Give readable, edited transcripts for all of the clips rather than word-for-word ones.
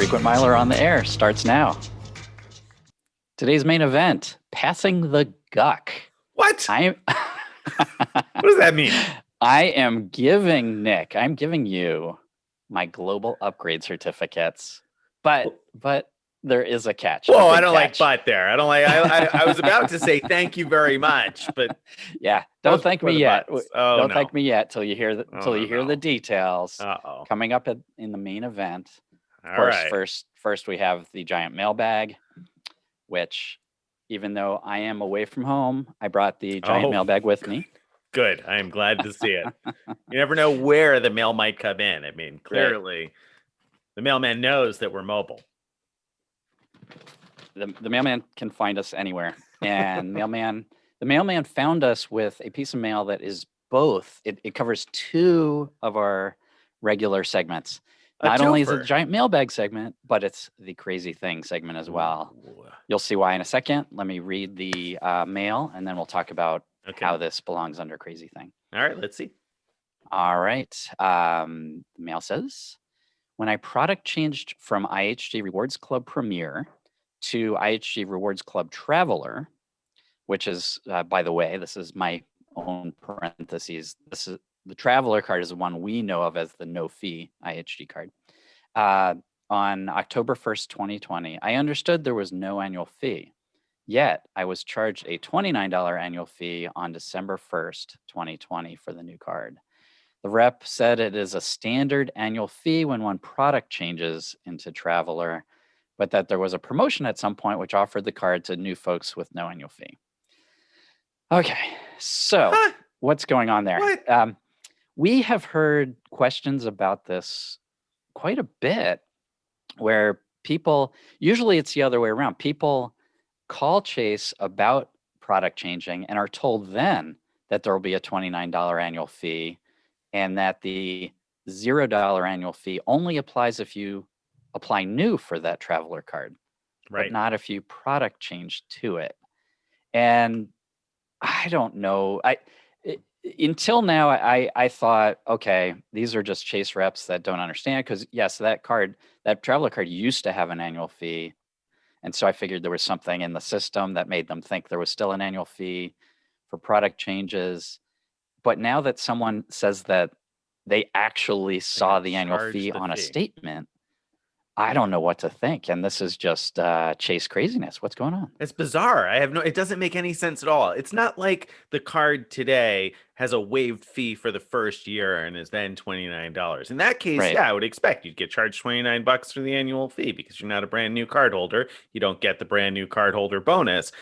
Frequent Miler on the Air starts now. Today's main event, passing the guck. What? I'm What does that mean? I'm giving you my global upgrade certificates. But there is a catch. Whoa, I don't like but there. I don't like I was about to say thank you very much, but yeah, don't thank me yet. Don't thank me yet till you hear the details. Coming up in the main event. Of course, first we have the giant mailbag, which even though I am away from home, I brought the giant mailbag with me. Good. I am glad to see it. You never know where the mail might come in. I mean, clearly the mailman knows that we're mobile. The mailman can find us anywhere. And the mailman found us with a piece of mail that is both. It covers two of our regular segments. Not only is it the giant mailbag segment, but it's the crazy thing segment as well. Ooh. You'll see why in a second. Let me read the mail, and then we'll talk about how this belongs under crazy thing. All right, let's see. All right. The mail says, when I product changed from IHG Rewards Club Premier to IHG Rewards Club Traveler, which is, by the way, this is my own parentheses. The Traveler card is the one we know of as the no-fee IHG card. On October 1st, 2020, I understood there was no annual fee. Yet, I was charged a $29 annual fee on December 1st, 2020 for the new card. The rep said it is a standard annual fee when one product changes into Traveler, but that there was a promotion at some point which offered the card to new folks with no annual fee. Okay, so what's going on there? What? We have heard questions about this quite a bit, where people, usually it's the other way around, people call Chase about product changing and are told then that there will be a $29 annual fee and that the $0 annual fee only applies if you apply new for that Traveler card, but not if you product change to it. And I don't know. Until now, I thought, okay, these are just Chase reps that don't understand, because yes, that Traveler card used to have an annual fee. And so I figured there was something in the system that made them think there was still an annual fee for product changes. But now that someone says that they actually saw the annual fee on a statement, I don't know what to think. And this is just Chase craziness. What's going on? It's bizarre. it doesn't make any sense at all. It's not like the card today has a waived fee for the first year and is then $29. In that case, I would expect you'd get charged $29 for the annual fee because you're not a brand new card holder. You don't get the brand new card holder bonus.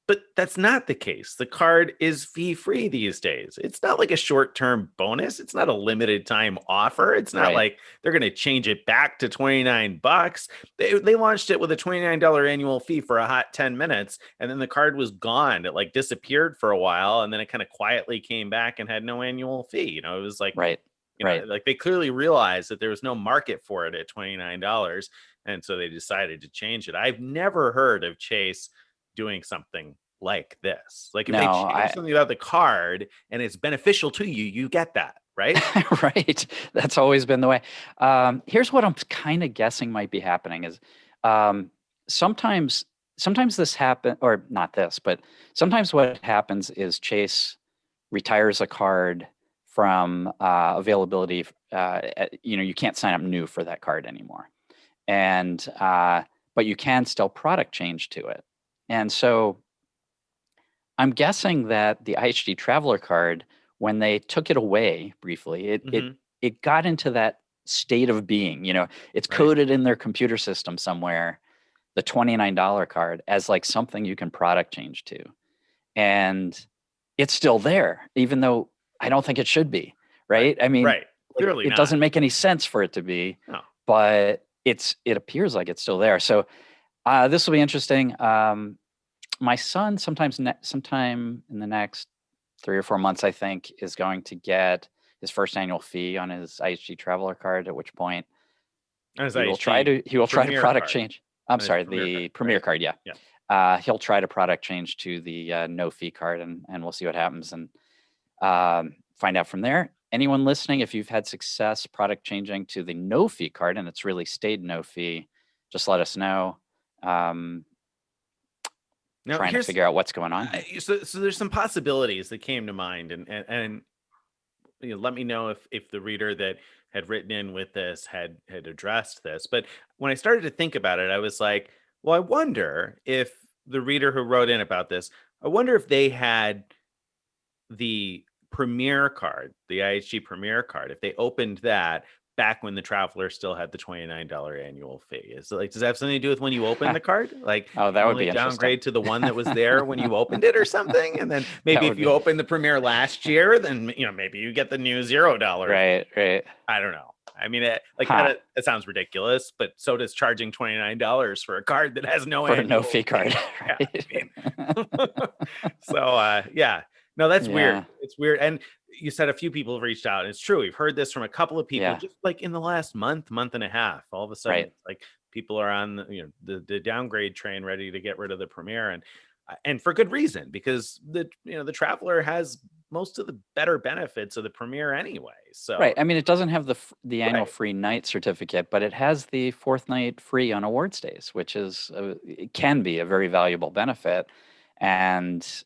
But that's not the case. The card is fee-free these days. It's not like a short-term bonus. It's not a limited time offer. It's not like they're going to change it back to $29. They launched it with a $29 annual fee for a hot 10 minutes, and then the card was gone. It like disappeared for a while, and then it kind of quietly came back and had no annual fee. It was like, like they clearly realized that there was no market for it at $29, and so they decided to change it. I've never heard of Chase doing something like this. Like if they change something about the card and it's beneficial to you, you get that, right? Right. That's always been the way. Here's what I'm kind of guessing might be happening is sometimes this happens, or not this, but sometimes what happens is Chase retires a card from availability. You can't sign up new for that card anymore. And but you can still product change to it. And so I'm guessing that the IHG Traveler card, when they took it away briefly, it got into that state of being. It's coded in their computer system somewhere, the $29 card, as like something you can product change to. And it's still there, even though I don't think it should be, right? I mean, clearly it doesn't make any sense for it to be, but it appears like it's still there. So this will be interesting. My son sometime in the next 3 or 4 months, I think, is going to get his first annual fee on his IHG Traveler card, at which point he will try to product change. I'm sorry, the Premier card. Yeah. He'll try to product change to the no fee card, and we'll see what happens and find out from there. Anyone listening, if you've had success product changing to the no fee card and it's really stayed no fee, just let us know. Um, Now Trying to here's figure out what's going on here. so there's some possibilities that came to mind, and let me know if the reader that had written in with this had addressed this. But when I started to think about it, I was like, well, I wonder if the reader who wrote in about this, I wonder if they had the Premier card, the IHG Premier card, if they opened that back when the Traveler still had the $29 annual fee. Is it like, does that have something to do with when you open the card? Like Oh, you that can would only be interesting. downgrade to the one that was there when you opened it or something? And then That maybe if would you be open the Premier last year, then maybe you get the new $0 fee. right, right. I don't know. I mean, like Huh. that, it sounds ridiculous, but so does charging $29 for a card that has no For a no annual fee fee. card, Yeah, I right? mean, so yeah, no, that's weird. Yeah, It's weird. And you said a few people have reached out. And it's true. We've heard this from a couple of people yeah, just like in the last month and a half. All of a sudden, right. it's like people are on the downgrade train, ready to get rid of the Premier, and for good reason, because the Traveler has most of the better benefits of the Premier anyway. So Right. I mean, it doesn't have the annual right, free night certificate, but it has the fourth night free on awards days, which is it can be a very valuable benefit, and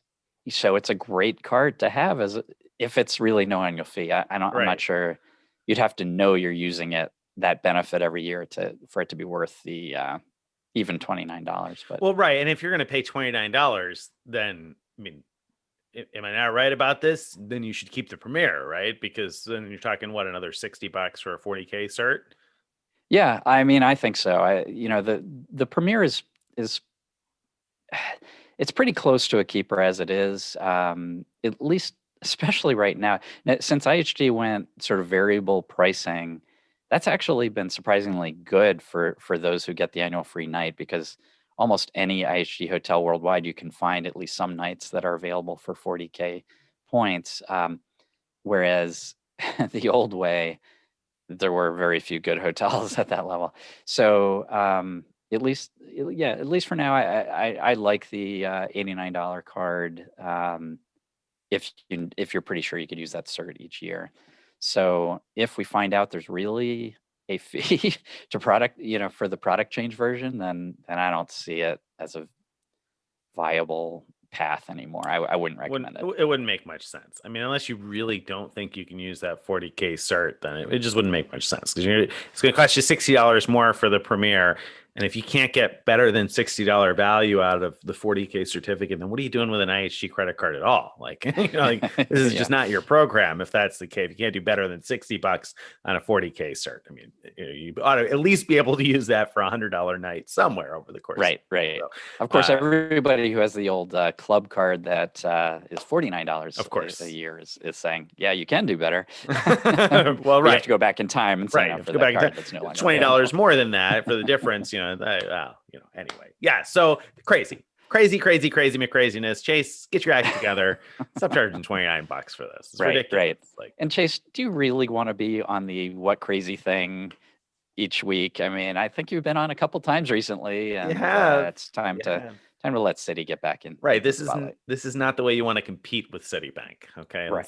so it's a great card to have if it's really no annual fee. I'm not right. sure. You'd have to know you're using that benefit every year for it to be worth the even $29. But Well, right. And if you're going to pay $29, then I mean, am I not right about this? Then you should keep the Premier, right? Because then you're talking what, another $60 for a 40K cert? yeah, I mean, I think so. The Premier is it's pretty close to a keeper as it is, at least especially right now. Since IHG went sort of variable pricing, that's actually been surprisingly good for those who get the annual free night, because almost any IHG hotel worldwide, you can find at least some nights that are available for 40K points. Whereas the old way, there were very few good hotels at that level. So at least for now, I like the $89 card. If you're pretty sure you could use that cert each year. So if we find out there's really a fee to product, for the product change version, then I don't see it as a viable path anymore. I wouldn't recommend it. It wouldn't make much sense. I mean, unless you really don't think you can use that 40K cert, then it just wouldn't make much sense, because it's going to cost you $60 more for the Premier. And if you can't get better than $60 value out of the 40K certificate, then what are you doing with an IHG credit card at all? Like, this is Yeah. just not your program. If that's the case, if you can't do better than $60 on a 40K cert, I mean, you ought to at least be able to use that for $100 night somewhere over the course. Right. So, of course, everybody who has the old club card that is $49 of course, a year is saying, yeah, you can do better. Well, right. You have to go back in time and sign up for that card that's no longer $20 more than that for the difference. Anyway, yeah. So crazy McCraziness. Chase, get your act together. Stop charging $29 for this. It's ridiculous. Right. Like, and Chase, do you really want to be on the what crazy thing each week? I mean, I think you've been on a couple times recently, and it's time to let Citi get back in. Right. This is not the way you want to compete with Citibank. Okay. Right.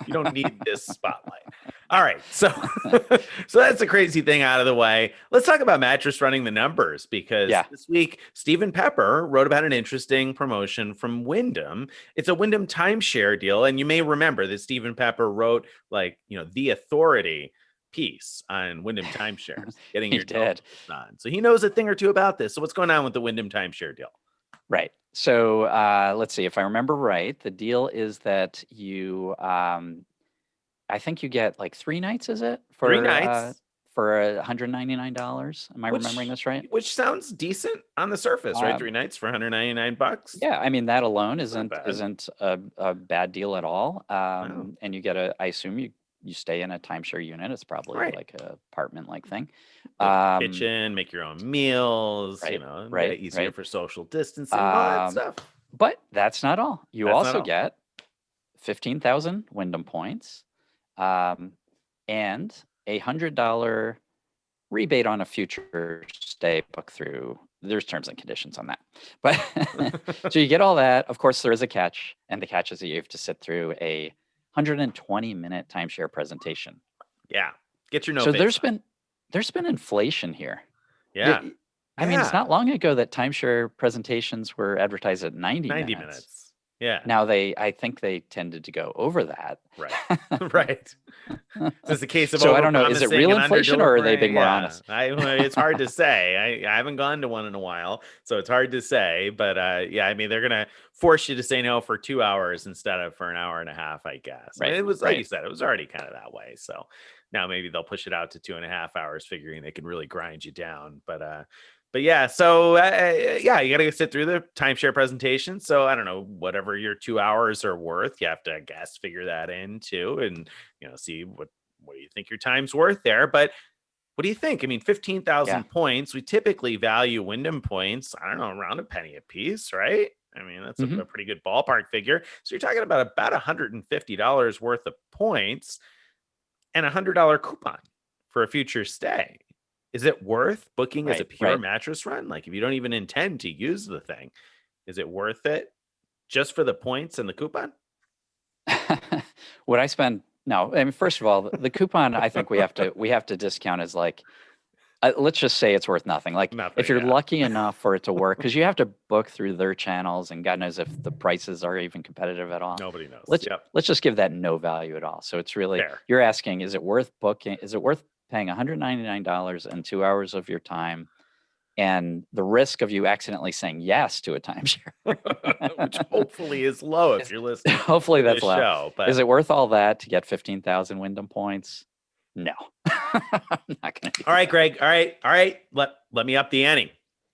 You don't need this spotlight. All right. So that's the crazy thing out of the way. Let's talk about Mattress running the numbers, because this week, Stephen Pepper wrote about an interesting promotion from Wyndham. It's a Wyndham timeshare deal. And you may remember that Stephen Pepper wrote the authority piece on Wyndham timeshares, getting your dad on. So he knows a thing or two about this. So what's going on with the Wyndham timeshare deal? Right. So let's see if I remember right. The deal is that you, I think you get like 3 nights. Is it for 3 nights for $199? Am I remembering this right? Which sounds decent on the surface, right? 3 nights for $199. Yeah, I mean that alone isn't a bad deal at all. Wow. And you get I assume you stay in a timeshare unit. It's probably like an apartment-like thing. Kitchen, make your own meals, Make it easier for social distancing, all that stuff. But that's not all. You also get 15,000 Wyndham points, and a $100 rebate on a future stay book through. There's terms and conditions on that. But so you get all that. Of course, there is a catch, and the catch is that you have to sit through a 120-minute timeshare presentation. Yeah. Get your notes. So there's been inflation here. Yeah. I mean, it's Yeah. not long ago that timeshare presentations were advertised at 90 90 minutes. minutes. Yeah. Now I think they tended to go over that. Right. Right. So it's a case of So I don't know, is it overpromising real and inflation or are they under-delivering. being more Yeah, honest? it's hard to say. I haven't gone to one in a while, so it's hard to say. But yeah, I mean, they're gonna force you to say no for 2 hours instead of for an hour and a half, I guess. I mean, Right, it was like you right. said, it was already kind of that way. So now maybe they'll push it out to 2.5 hours, figuring they can really grind you down. But yeah, so yeah, you got to go sit through the timeshare presentation. So I don't know, whatever your 2 hours are worth, you have to, I guess, figure that in too, and see what do you think your time's worth there. But what do you think? I mean, Yeah. 15,000 points. We typically value Wyndham points, I don't know, around a penny a piece, right? I mean, that's a Mhm. pretty good ballpark figure. So you're talking about $150 worth of points and $100 coupon for a future stay. Is it worth booking as a Right, pure right. mattress run? Like, if you don't even intend to use the thing, is it worth it just for the points and the coupon? Would I spend no, I mean, first of all, the coupon I think we have to discount as like, let's just say it's worth nothing. Like, if Nothing, you're yeah. lucky enough for it to work, because you have to book through their channels, and God knows if the prices are even competitive at all. Nobody knows. Let's Yep. let's just give that no value at all. So it's really Fair. you're asking, is it worth booking? Is it worth paying $199 and 2 hours of your time, and the risk of you accidentally saying yes to a timeshare? Which hopefully is low if Is you're listening hopefully to that's this low. show. Is But it worth all that to get 15,000 Wyndham points? No. I'm not gonna all do right, that. Greg. All right. All right. Let me up the ante.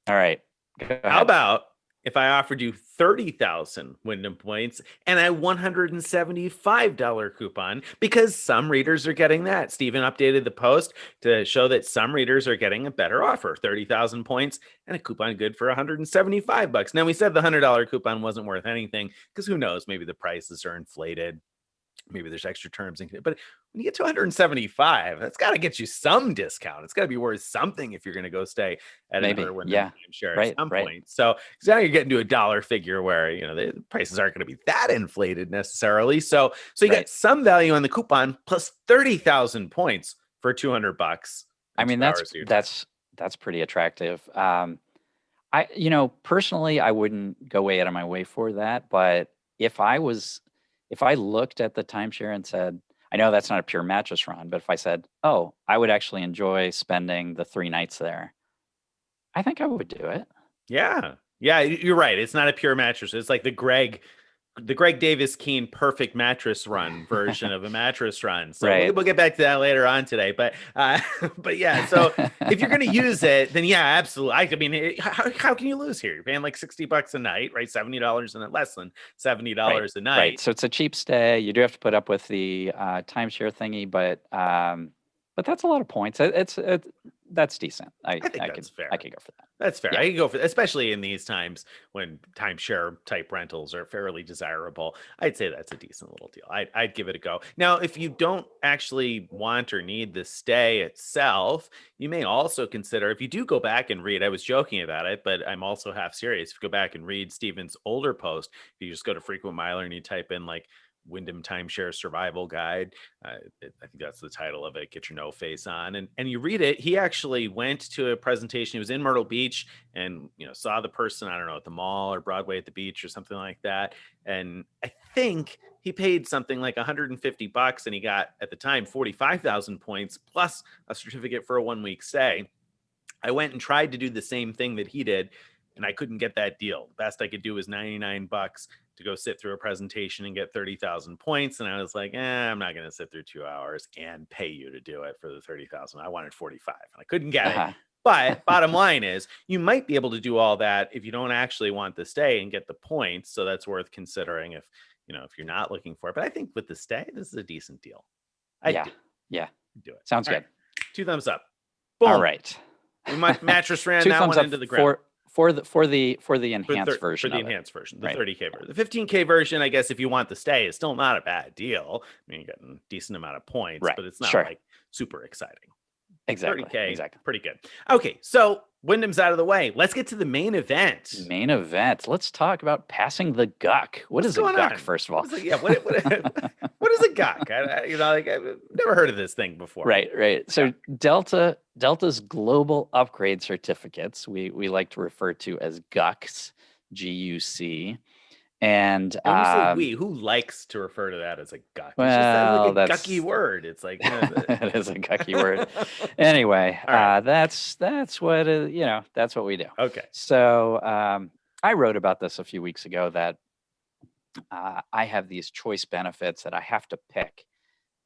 All right. Go How ahead. about if I offered you 30,000 Wyndham points and a $175 coupon, because some readers are getting that. Steven updated the post to show that some readers are getting a better offer, 30,000 points and a coupon good for $175. Now, we said the $100 coupon wasn't worth anything because who knows, maybe the prices are inflated. Maybe there's extra terms, but when you get to 175, that's got to get you some discount. It's got to be worth something if you're going to go stay at another Maybe. Wyndham Yeah. timeshare at Right, some right, point. So now you're getting to a dollar figure where the prices aren't going to be that inflated necessarily. So you right. got some value on the coupon plus 30,000 points for $200 I and mean, 2 hours of your time. that's pretty attractive. Personally, I wouldn't go way out of my way for that, but if I looked at the timeshare and said, I know that's not a pure mattress run, but if I said, "Oh, I would actually enjoy spending the 3 nights there," I think I would do it. Yeah. Yeah, you're right. It's not a pure mattress. It's like the Greg Davis Keen perfect mattress run version of a mattress run. So we'll, Right. we'll get back to that later on today. But but yeah, so if you're going to use it, then yeah, absolutely. I mean, how can you lose here? You're paying like $60 a night, right? $70 a night, less than Right, $70 a right. night. So it's a cheap stay. You do have to put up with the timeshare thingy, but that's a lot of points. That's decent. I I think I could that's fair. I could go for that. That's fair. Yeah. I can go for, especially in these times when timeshare type rentals are fairly desirable. I'd say that's a decent little deal. I'd give it a go. Now, if you don't actually want or need the stay itself, you may also consider, if you do go back and read, I was joking about it, but I'm also half serious. If you go back and read Steven's older post, if you just go to Frequent Miler and you type in like Wyndham Timeshare Survival Guide. I think that's the title of it. Get your no face on, and you read it. He actually went to a presentation. He was in Myrtle Beach, and saw the person. I don't know, at the mall or Broadway at the beach or something like that. And I think he paid something like $150, and he got at the time 45,000 points plus a certificate for a 1 week stay. I went and tried to do the same thing that he did, and I couldn't get that deal. The best I could do was $99 to go sit through a presentation and get 30,000 points. And I was like, I'm not going to sit through 2 hours and pay you to do it for the 30,000. I wanted 45 and I couldn't get it. Uh-huh. But bottom line is you might be able to do all that if you don't actually want to stay and get the points. So that's worth considering if you're not looking for it. But I think with the stay, this is a decent deal. I'd Yeah. Yeah. do it. Sounds All right. good. 2 thumbs up. All Boom. right. We mattress ran 2 that thumbs one up into the ground. For the For enhanced for version the of it. enhanced version, the Right. 30K version. The 15K version, I guess if you want to stay, is still not a bad deal. I mean, you're getting a decent amount of points, Right. but it's not Sure. like super exciting. Exactly. 30K, Exactly. pretty good. Okay, so Wyndham's out of the way. Let's get to the main event. Main event. Let's talk about passing the guck. What What's is a going guck, on? first of all? What is a gawk? I've never heard of this thing before. Right, right. Yeah. So Delta Delta's global upgrade certificates, we like to refer to as GUCs, GUC. And And when you say we, who likes to refer to that as a guck? It's just like well, a gucky word. It's like it is a gucky word. Anyway, right. that's what that's what we do. Okay. So I wrote about this a few weeks ago that I have these choice benefits that I have to pick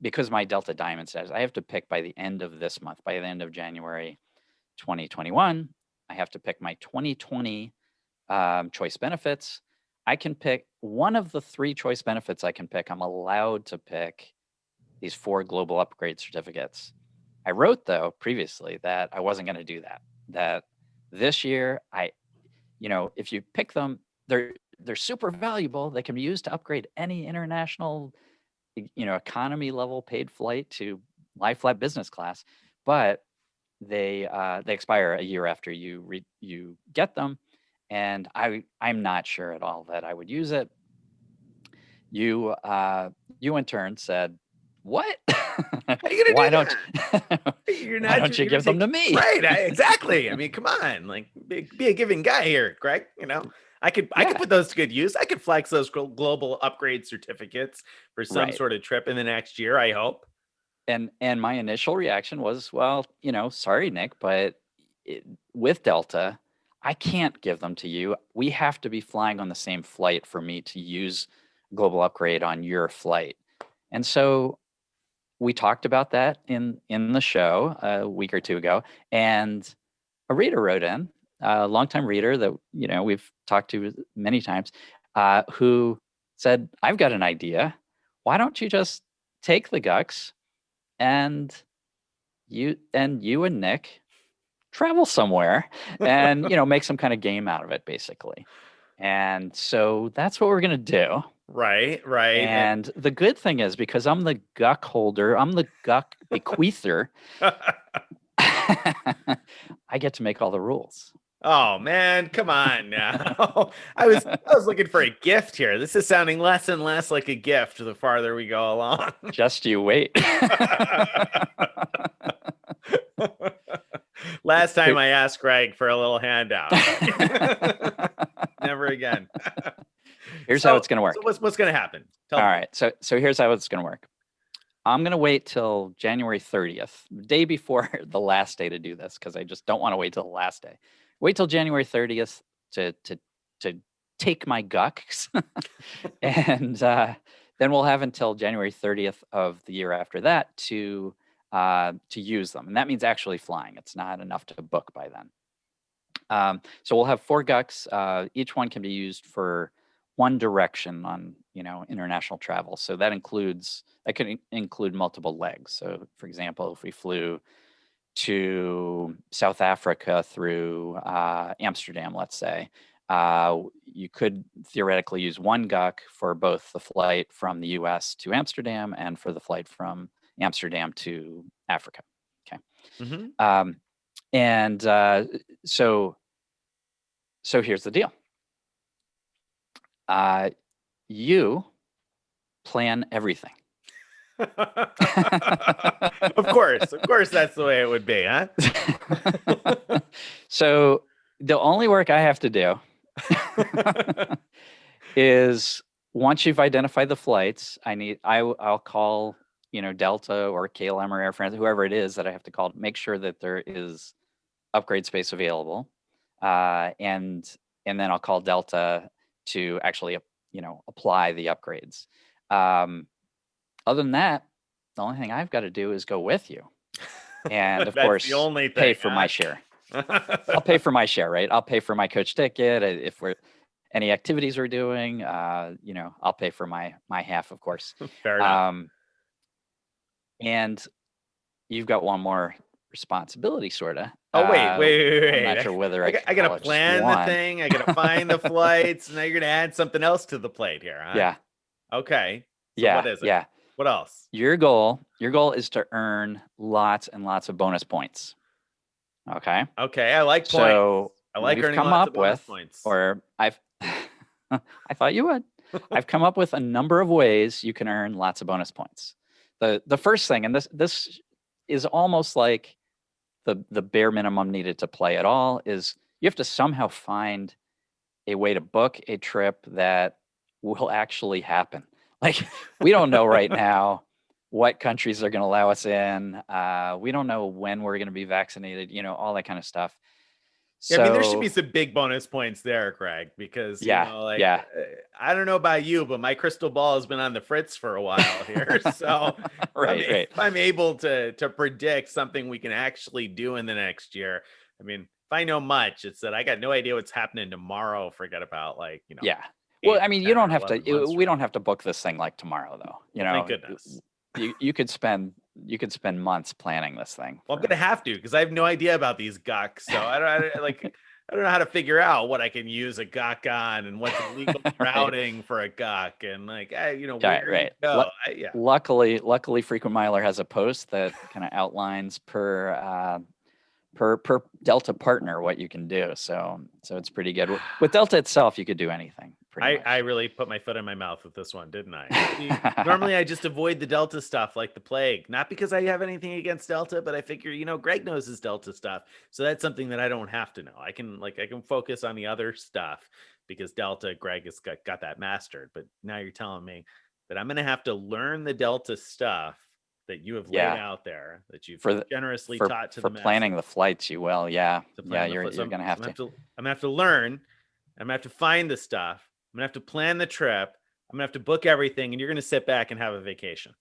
because my Delta Diamond says I have to pick by the end of this month, by the end of January 2021. I have to pick my 2020 choice benefits. I can pick one of the 3 choice benefits I can pick. I'm allowed to pick these 4 global upgrade certificates. I wrote, though, previously that I wasn't going to do that. That this year, if you pick them, they're super valuable. They can be used to upgrade any international, economy level paid flight to lie flat business class, but they expire a year after you get them, and I'm not sure at all that I would use it. You in turn said, "What? How are you Why gonna don't do that? You're why not don't you you're gonna give them take to me?" right. Exactly. I mean, come on, like be a giving guy here, Greg. I could Yeah, put those to good use. I could flex those global upgrade certificates for some right. sort of trip in the next year, I hope. And my initial reaction was, well, sorry, Nick, but with Delta, I can't give them to you. We have to be flying on the same flight for me to use global upgrade on your flight. And so we talked about that in the show a week or two ago, and a reader wrote in, a longtime reader that we've talked to many times, who said, "I've got an idea. Why don't you just take the GUCs and you and Nick travel somewhere and make some kind of game out of it, basically." And so that's what we're gonna do. Right. And the good thing is, because I'm the GUC holder, I'm the GUC bequeather, I get to make all the rules. Oh man, come on now. I was looking for a gift here. This is sounding less and less like a gift the farther we go along. Just you wait. Last time I asked Greg for a little handout. Never again. Here's how it's going to work. So what's going to happen? All right. So here's how it's going to work. I'm going to wait till January 30th, the day before the last day, to do this, because I just don't want to wait till the last day. Wait till January 30th to take my GUCs, and then we'll have until January 30th of the year after that to use them. And that means actually flying. It's not enough to book by then. So we'll have 4 GUCs. Each one can be used for one direction on international travel. So that could include multiple legs. So for example, if we flew to South Africa through Amsterdam, let's say, you could theoretically use one GUC for both the flight from the US to Amsterdam and for the flight from Amsterdam to Africa. Okay. Mm-hmm. And so here's the deal. You plan everything. Of course, that's the way it would be, huh? So the only work I have to do is, once you've identified the flights, I'll call Delta or KLM or Air France, whoever it is that I have to call, to make sure that there is upgrade space available, and then I'll call Delta to actually apply the upgrades. Other than that, the only thing I've got to do is go with you, and of course, the only thing, pay for my share. I'll pay for my share, right? I'll pay for my coach ticket. If we're any activities we're doing, I'll pay for my half, of course. Fair enough. And you've got one more responsibility, sort of. Oh, wait. I'm not sure whether I got to plan the thing. I got to find the flights. Now you're going to add something else to the plate here, huh? Yeah. Okay. So yeah. what is it? Yeah. What else? Your goal is to earn lots and lots of bonus points. Okay. Okay. I like points. So I like we've earning come lots up of bonus with, points. or I thought you would. I've come up with a number of ways you can earn lots of bonus points. The first thing, and this is almost like the bare minimum needed to play at all is you have to somehow find a way to book a trip that will actually happen. Like, we don't know right now what countries are going to allow us in. We don't know when we're going to be vaccinated, all that kind of stuff. Yeah, I mean, there should be So, some big bonus points there, Greg, because, yeah, like, yeah, I don't know about you, but my crystal ball has been on the fritz for a while here. So right, if right. I'm able to predict something we can actually do in the next year, I mean, if I know much, it's that I got no idea what's happening tomorrow. Forget about, like, Yeah. Well, 8, I mean, you 10, don't or have 11 to, months we from don't now. have to book this thing like tomorrow, though. Well, thank goodness. You could spend months planning this thing. Well, I'm gonna have to, because I have no idea about these gucks. So I don't know how to figure out what I can use a gawk on and what's illegal Right. routing for a gawk, and like, Yeah, where you right. go. Yeah. Luckily, Frequent Miler has a post that kind of outlines per Delta partner what you can do. So it's pretty good. With Delta itself, you could do anything pretty I much. really put my foot in my mouth with this one, didn't I? See, normally I just avoid the Delta stuff like the plague. Not because I have anything against Delta, but I figure, Greg knows his Delta stuff. So that's something that I don't have to know. I can focus on the other stuff because Delta, Greg has got that mastered. But now you're telling me that I'm gonna have to learn the Delta stuff that you have laid Yeah. out there, that you've For the generously for taught to the for masses planning the flights, you will. Yeah. to Yeah, plan the you're flight. So gonna I'm have gonna to. have to I'm gonna have to learn. I'm gonna have to find the stuff. I'm gonna have to plan the trip. I'm gonna have to book everything, and you're gonna sit back and have a vacation.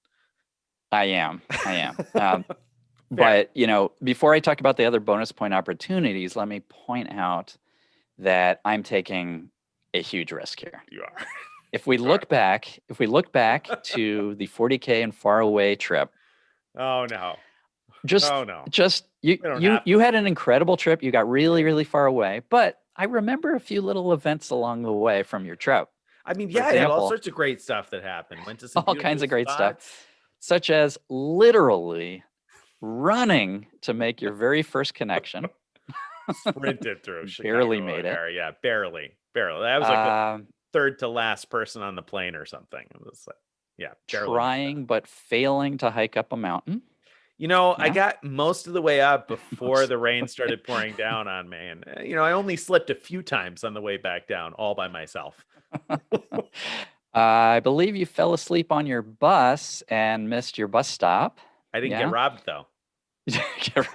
I am. I am. Fair. But, before I talk about the other bonus point opportunities, let me point out that I'm taking a huge risk here. You are. If we You are. look back to the 40K and far away trip, Oh no. just Oh no. just We don't have you to. had an incredible trip. You got really, really far away, but I remember a few little events along the way from your trip. I mean, For yeah, I had all example, sorts of great stuff that happened. Went to some all kinds beautiful of great stuff, spots. such as literally running to make your very first connection. Sprinted through Barely Chicago made it. O'Hare. Yeah, barely. Barely. That was like the Um, third to last person on the plane or something. It was like, yeah, barely made that. Trying but failing to hike up a mountain. I Yeah. got most of the way up before Most the of the rain way. started pouring down on me. And, I only slipped a few times on the way back down all by myself. I believe you fell asleep on your bus and missed your bus stop. I didn't get Yeah. robbed, though. Get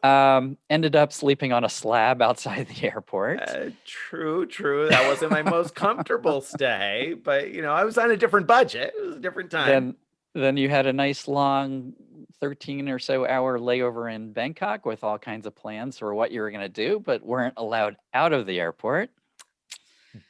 around. Ended up sleeping on a slab outside the airport. True, true. That wasn't my most comfortable stay, but, I was on a different budget. It was a different time. Then then you had a nice long 13 or so hour layover in Bangkok with all kinds of plans for what you were going to do, but weren't allowed out of the airport.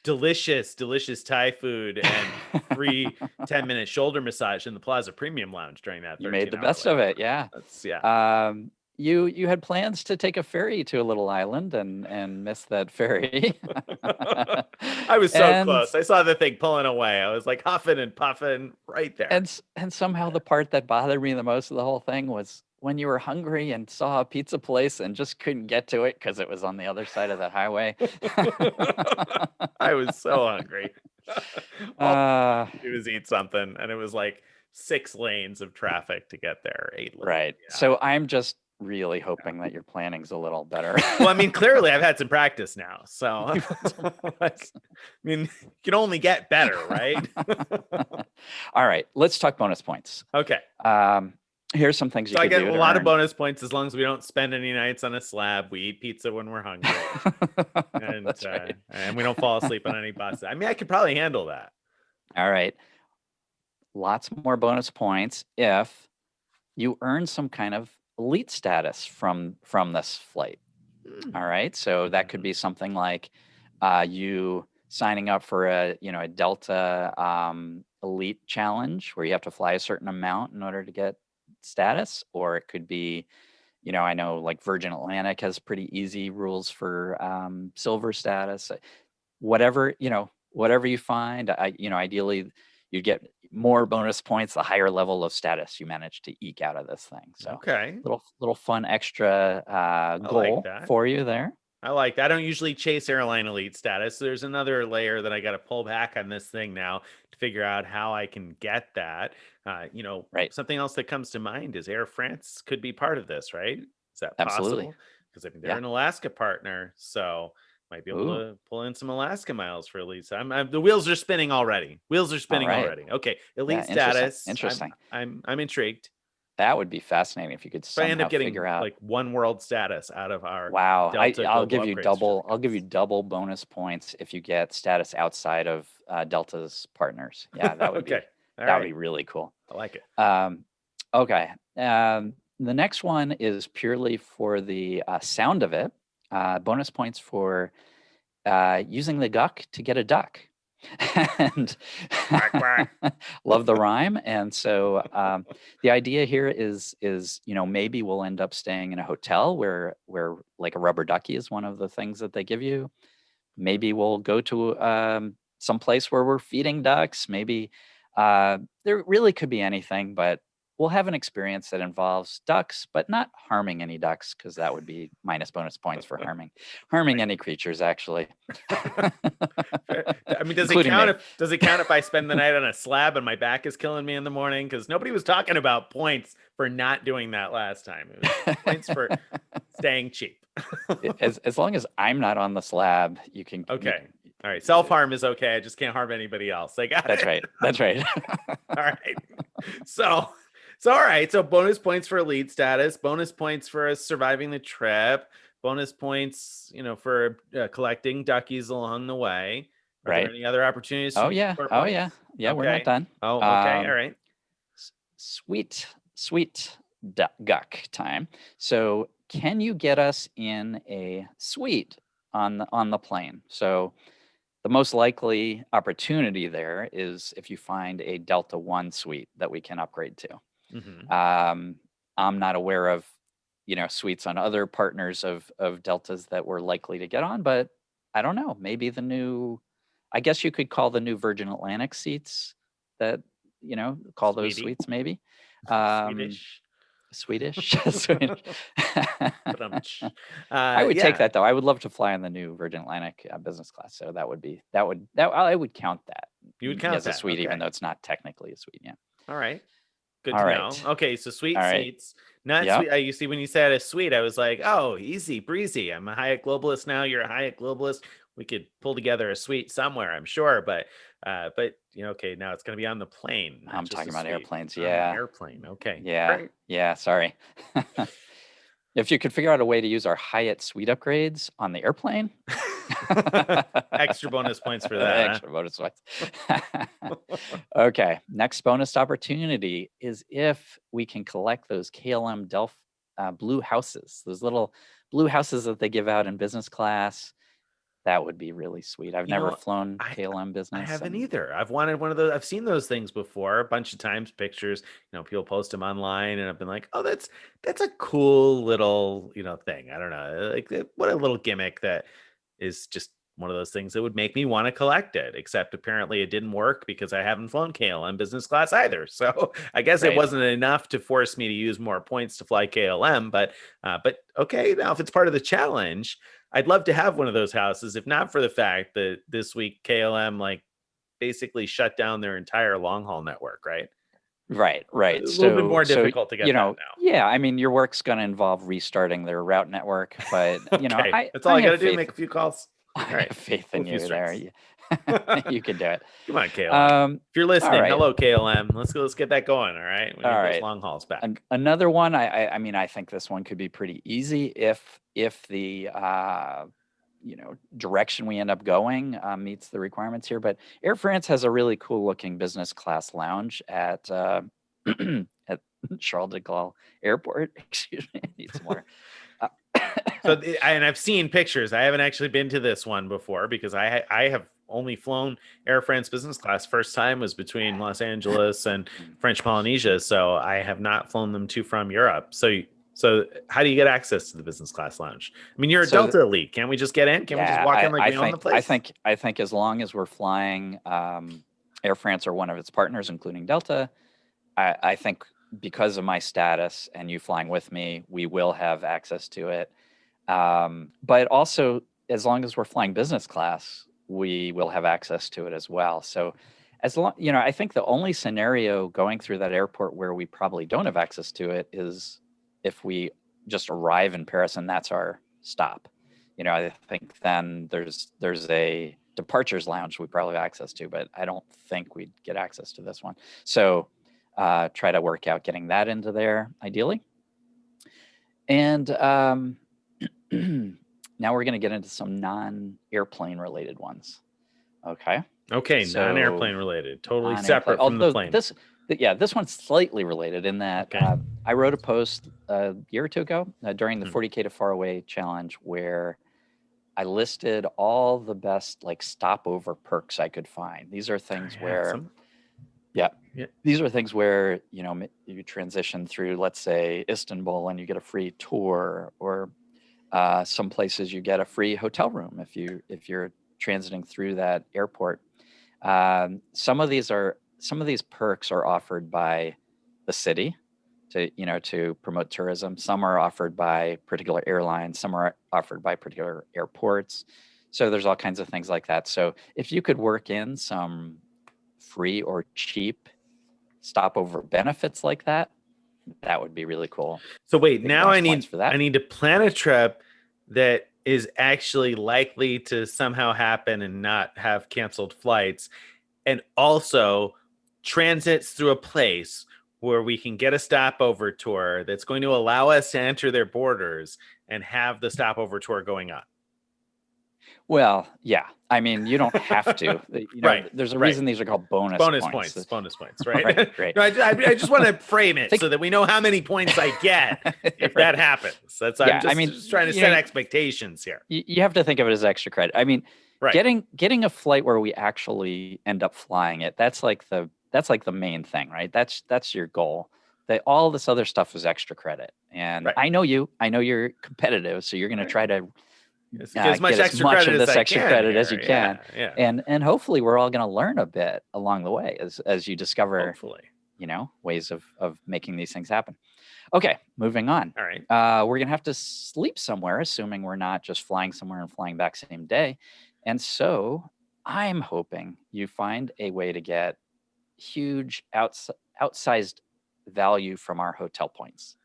Delicious, delicious Thai food and free 10-minute shoulder massage in the Plaza Premium Lounge during that You made the 13-hour best of it, layover. yeah. That's, yeah. You had plans to take a ferry to a little island and missed that ferry. I was so and close. I saw the thing pulling away. I was like huffing and puffing right there. and somehow the part that bothered me the most of the whole thing was when you were hungry and saw a pizza place and just couldn't get to it because it was on the other side of that highway. I was so hungry. All I uh, wanted to do was eat something, and it was like 6 lanes of traffic to get there. 8 lanes. right. Yeah. So I'm just really hoping that your planning's a little better. Well, I mean, clearly I've had some practice now. So, I mean, you can only get better, right? All right, let's talk bonus points. Okay. Here's some things you So I could get do a to lot of earn. bonus points as long as we don't spend any nights on a slab. We eat pizza when we're hungry, and That's right. and we don't fall asleep on any buses. I mean, I could probably handle that. All right. Lots more bonus points if you earn some kind of elite status from this flight. All right. So that could be something like you signing up for a Delta elite challenge where you have to fly a certain amount in order to get status, or it could be, I know like Virgin Atlantic has pretty easy rules for silver status. Whatever you find, ideally you'd get more bonus points the higher level of status you manage to eke out of this thing. So Okay. little fun extra I like goal that. for you there. I like that. I don't usually chase airline elite status. There's another layer that I got to pull back on this thing now to figure out how I can get that. Right. Something else that comes to mind is Air France could be part of this, right? Is that Absolutely. possible? Because I mean, they're Yeah. an Alaska partner, so might be able Ooh. to pull in some Alaska miles for elite. So the wheels are spinning already. Wheels are All spinning right. already. Okay, Yeah. elite Interesting. status. Interesting. I'm intrigued. That would be fascinating if you could But I end somehow up figure getting out. like one world status out of our Wow. Delta I'll Global give you Upgrade double. I'll give you certificates. double bonus points if you get status outside of Delta's partners. Yeah, Okay, all that would right, be really cool. I like it. Um, okay. The next one is purely for the sound of it. Bonus points for using the duck to get a duck. And Quack quack. love the rhyme. And so the idea here is maybe we'll end up staying in a hotel where like a rubber ducky is one of the things that they give you. Maybe we'll go to some place where we're feeding ducks. Maybe there really could be anything, but we'll have an experience that involves ducks, but not harming any ducks, because that would be minus bonus points for harming any creatures, actually, I mean, including me. Does it count if I spend the night on a slab and my back is killing me in the morning? Because nobody was talking about points for not doing that last time. It was points for staying cheap. As long as I'm not on the slab, you can. Okay. All right. Self-harm is okay. I just can't harm anybody else. I got it. That's right. That's right. All right. So all right. So bonus points for elite status, bonus points for us surviving the trip, bonus points, for collecting duckies along the way. Are there Right. any other opportunities Oh for me to yeah. score Oh points? yeah. Yeah. We're not Okay. done. Oh, okay. All right. Sweet duck time. So, can you get us in a suite on the plane? So, the most likely opportunity there is if you find a Delta One suite that we can upgrade to. Mm-hmm. I'm not aware of suites on other partners of Deltas that we're likely to get on, but I don't know. Maybe the new, I guess you could call the new Virgin Atlantic seats that call those Sweetie. suites, maybe. Um, Swedish. Swedish. Swedish. I would take Yeah, that though. I would love to fly on the new Virgin Atlantic business class. So that I would count that you would count as a that. suite, even Okay. though it's not technically a suite. Yeah. All right. Good All to know. right. Okay, so All sweet right. seats, not Yep. sweet. You see, when you said a suite, I was like, oh, easy breezy. I'm a Hyatt globalist now. You're a Hyatt globalist. We could pull together a suite somewhere, I'm sure. But okay, now it's going to be on the plane, not I'm just talking a about suite airplanes. on the Yeah. airplane. Okay, Yeah. great. Yeah. Sorry. If you could figure out a way to use our Hyatt suite upgrades on the airplane, Extra bonus points for that, extra bonus points. Okay. Next bonus opportunity is if we can collect those KLM Delph blue houses, those little blue houses that they give out in business class. That would be really sweet. I've You never know, flown I KLM I business, haven't and either. I've wanted one of those. I've seen those things before a bunch of times, pictures, people post them online and I've been like, "Oh, that's a cool little, thing." I don't know. Like what a little gimmick that is just one of those things that would make me want to collect it. Except apparently it didn't work because I haven't flown KLM business class either. So, I guess it right. wasn't enough to force me to use more points to fly KLM, but okay, now if it's part of the challenge, I'd love to have one of those houses, if not for the fact that this week KLM like basically shut down their entire long haul network, right? Right, A right. little bit more So, difficult to get that now. yeah, I mean, your work's going to involve restarting their route network, but Okay, that's all I I got to have do. faith. Make a few calls. I All right, have faith pull in a few you there. strings. You can do it. Come on, KLM. Um, If you're all listening, right, hello KLM. Let's go. Let's get that going. All right, we all need those right. long hauls back. Another one. I mean, I think this one could be pretty easy if the direction we end up going meets the requirements here. But Air France has a really cool looking business class lounge at at Charles de Gaulle Airport. Excuse me, I need some water. Uh, And I've seen pictures. I haven't actually been to this one before because I have only flown Air France business class. First time was between Los Angeles and French Polynesia, so I have not flown them to from Europe. So how do you get access to the business class lounge? I mean, you're a so Delta elite. Can't we just get in? Can't we just yeah, walk in like we own the place? I think as long as we're flying Air France or one of its partners, including Delta, I think because of my status and you flying with me, we will have access to it. But also, as long as we're flying business class, we will have access to it as well. So, as long, I think the only scenario going through that airport where we probably don't have access to it is if we just arrive in Paris and that's our stop. I think then there's a departures lounge we probably have access to, but I don't think we'd get access to this one. So try to work out getting that into there ideally. And now we're going to get into some non-airplane related ones. Okay. Okay, so, non-airplane related, totally separate from the plane. This one's slightly related in that I wrote a post a year or two ago during the 40K to Far Away challenge where I listed all the best like stopover perks I could find. These are things where, these are things where, you transition through, let's say, Istanbul and you get a free tour, or some places you get a free hotel room if you're transiting through that airport. Some of these perks are offered by the city to promote tourism. Some are offered by particular airlines. Some are offered by particular airports. So there's all kinds of things like that. So if you could work in some free or cheap stopover benefits like that, that would be really cool. So wait, now I need to plan a trip that is actually likely to somehow happen and not have canceled flights, and also transits through a place where we can get a stopover tour that's going to allow us to enter their borders and have the stopover tour going on. Well, yeah. I mean, you don't have to. Right. There's a reason these are called bonus points. Bonus points, right? Right. No, I just want to frame it so that we know how many points I get if that happens. I'm just trying to set expectations here. You have to think of it as extra credit. I mean, getting a flight where we actually end up flying it, that's like the main thing, right? That's your goal. All this other stuff is extra credit. And I know you're competitive, so you're going to try to get as much extra credit as you can. And hopefully we're all going to learn a bit along the way as you discover, ways of making these things happen. Okay, moving on. All right. We're going to have to sleep somewhere, assuming we're not just flying somewhere and flying back same day. And so I'm hoping you find a way to get huge outsized value from our hotel points.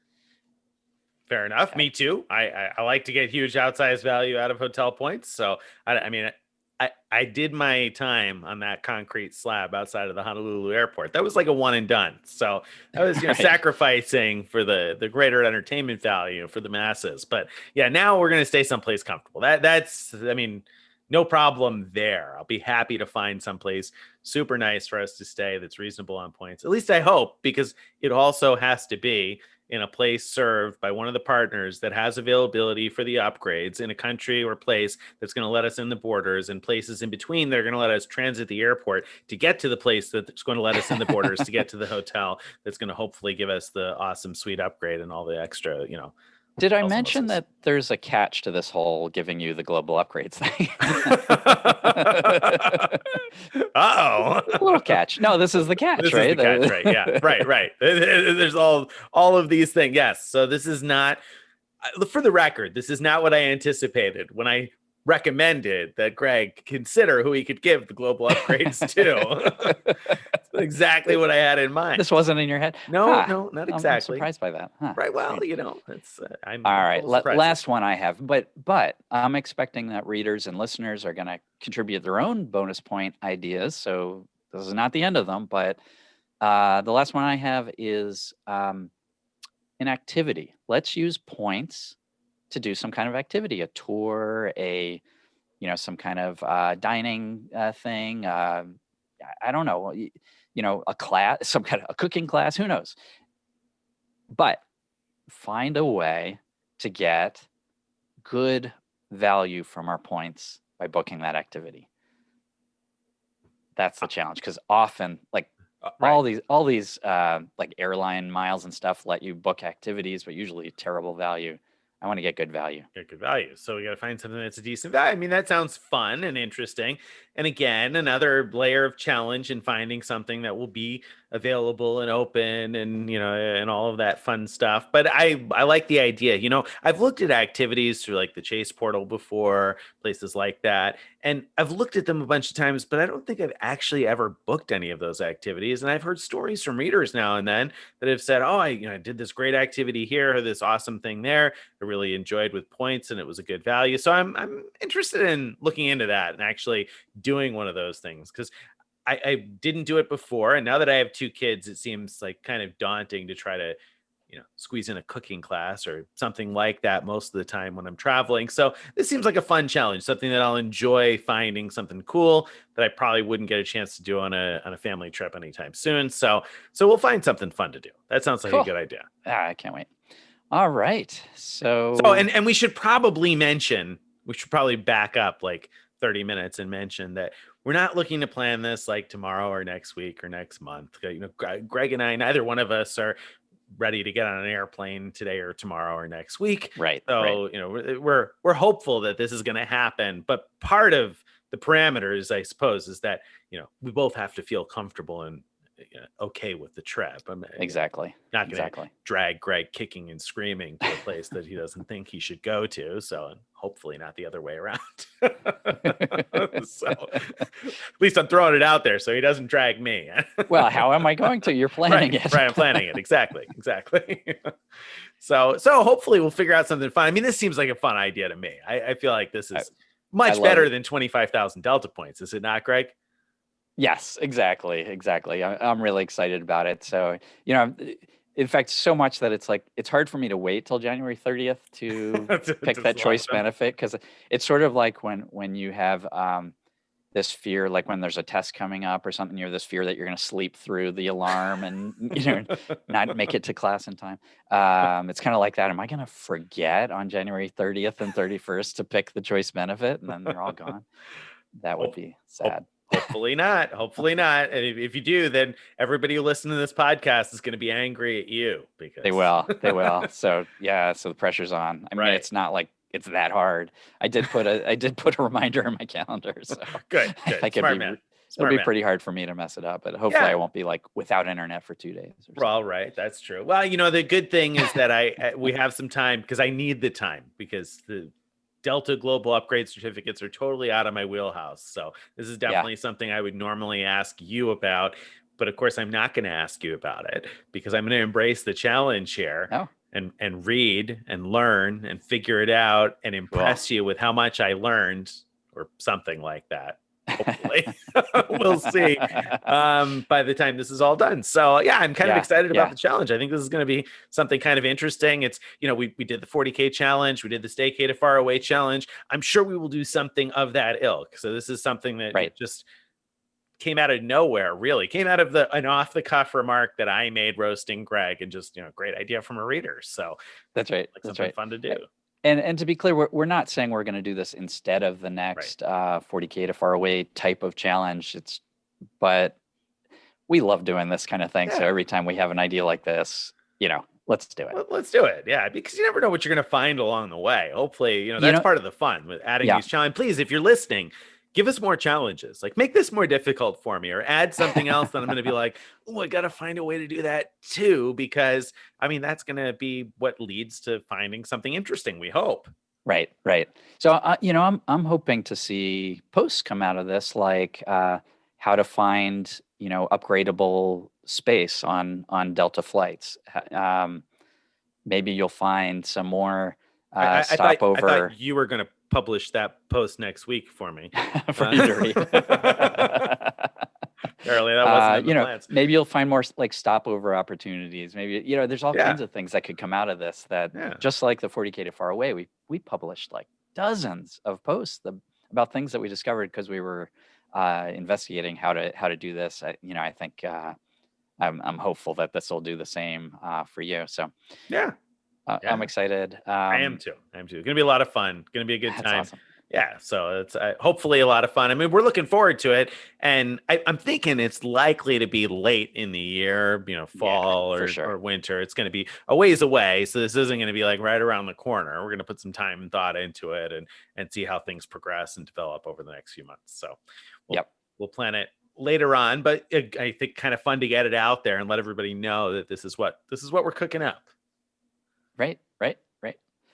Fair enough. Okay. Me too. I like to get huge outsized value out of hotel points. So I did my time on that concrete slab outside of the Honolulu airport. That was like a one and done. So I was sacrificing for the greater entertainment value for the masses. But yeah, now we're going to stay someplace comfortable. That's no problem there. I'll be happy to find someplace super nice for us to stay that's reasonable on points. At least I hope, because it also has to be in a place served by one of the partners that has availability for the upgrades, in a country or place that's going to let us in the borders, and places in between that are going to let us transit the airport to get to the place that's going to let us in the borders to get to the hotel that's going to hopefully give us the awesome suite upgrade and all the extra, Did I mention that there's a catch to this whole giving you the global upgrades thing? Uh-oh. A little catch. No, this is the catch, this right? Is the catch, right? Yeah, right. There's all of these things. Yes. So this is not, for the record, this is not what I anticipated when I recommended that Greg consider who he could give the global upgrades to. That's exactly what I had in mind. This wasn't in your head? No, not exactly. I'm surprised by that. Right. Well, it's I'm all right. Last one I have, but I'm expecting that readers and listeners are going to contribute their own bonus point ideas. So this is not the end of them, but the last one I have is an activity. Let's use points to do some kind of activity, a tour, some kind of dining thing. I don't know, a class, some kind of a cooking class, who knows? But find a way to get good value from our points by booking that activity. That's the challenge, because often, all these like airline miles and stuff let you book activities, but usually terrible value. I want to get good value. Get good value. So we got to find something that's a decent value. That sounds fun and interesting. And again, another layer of challenge in finding something that will be available and open and, and all of that fun stuff. But I like the idea. I've looked at activities through like the Chase portal before, places like that. And I've looked at them a bunch of times, but I don't think I've actually ever booked any of those activities. And I've heard stories from readers now and then that have said, "Oh, I did this great activity here, or this awesome thing there. I really enjoyed with points, and it was a good value." So I'm interested in looking into that and actually doing one of those things, because I didn't do it before, and now that I have two kids, it seems like kind of daunting to try to squeeze in a cooking class or something like that most of the time when I'm traveling. So this seems like a fun challenge, something that I'll enjoy finding something cool that I probably wouldn't get a chance to do on a family trip anytime soon. So we'll find something fun to do. That sounds like a Cool. good idea. I can't wait. All right. So and we should probably back up like 30 minutes and mention that we're not looking to plan this like tomorrow or next week or next month. Greg and I, neither one of us are ready to get on an airplane today or tomorrow or next week. Right. So, we're hopeful that this is going to happen, but part of the parameters, I suppose, is that, we both have to feel comfortable and okay with the trip. Exactly. Not going to drag Greg kicking and screaming to a place that he doesn't think he should go to. So hopefully not the other way around. So at least I'm throwing it out there so he doesn't drag me. Well, how am I going to? You're planning it. Right, I'm planning it. Exactly. So hopefully we'll figure out something fun. I mean, this seems like a fun idea to me. I feel like this is much better than 25,000 Delta points. Is it not, Greg? Yes, exactly. I'm really excited about it. So, in fact, so much that it's hard for me to wait till January 30th to pick that choice benefit, because it's sort of like when you have this fear, like when there's a test coming up or something, you have this fear that you're going to sleep through the alarm and not make it to class in time. It's kind of like that. Am I going to forget on January 30th and 31st to pick the choice benefit, and then they're all gone? That would be sad. Hopefully not. And if you do, then everybody who listens to this podcast is going to be angry at you, because they will. So the pressure's on. I mean, it's not like it's that hard. I did put a reminder in my calendar. So good. It'll be pretty hard for me to mess it up, but hopefully I won't be like without internet for 2 days. Well, right. That's true. Well, the good thing is that we have some time, because I need the time, because the Delta Global upgrade certificates are totally out of my wheelhouse. So this is definitely something I would normally ask you about. But of course, I'm not going to ask you about it, because I'm going to embrace the challenge here and read and learn and figure it out and impress you with how much I learned, or something like that. Hopefully. We'll see by the time this is all done. So I'm kind of excited about the challenge. I think this is going to be something kind of interesting. It's, we did the 40K challenge. We did the Stay K to Far Away challenge. I'm sure we will do something of that ilk. So this is something that just came out of nowhere, really came out of an off the cuff remark that I made roasting Greg, and just, great idea from a reader. So that's right. Like something fun to do. And to be clear, we're not saying we're going to do this instead of the next 40K to Far Away type of challenge. But we love doing this kind of thing. So every time we have an idea like this, let's do it. Let's do it. Yeah, because you never know what you're going to find along the way. Hopefully, that's part of the fun with adding these challenges. Please, if you're listening, give us more challenges. Like, make this more difficult for me, or add something else that I'm going to be like, oh, I got to find a way to do that too, because that's going to be what leads to finding something interesting, we hope. Right. So, I'm hoping to see posts come out of this, like how to find, upgradable space on Delta flights. Maybe you'll find some more stopover. I thought you were going to publish that post next week for me. For you to read. Apparently that wasn't in the plans. Maybe you'll find more like stopover opportunities. Maybe, there's all kinds of things that could come out of this, that just like the 40K to Far Away, we published like dozens of posts about things that we discovered because we were investigating how to do this. I think I'm hopeful that this will do the same for you. So I'm excited. I am too. It's going to be a lot of fun. Going to be a good time. Awesome. Yeah, so it's hopefully a lot of fun. I mean, we're looking forward to it, and I'm thinking it's likely to be late in the year, Yeah, fall for or sure. winter. It's going to be a ways away, so this isn't going to be like right around the corner. We're going to put some time and thought into it, and see how things progress and develop over the next few months. So we'll Yep. we'll plan it later on, but I think kind of fun to get it out there and let everybody know that this is what we're cooking up. Right.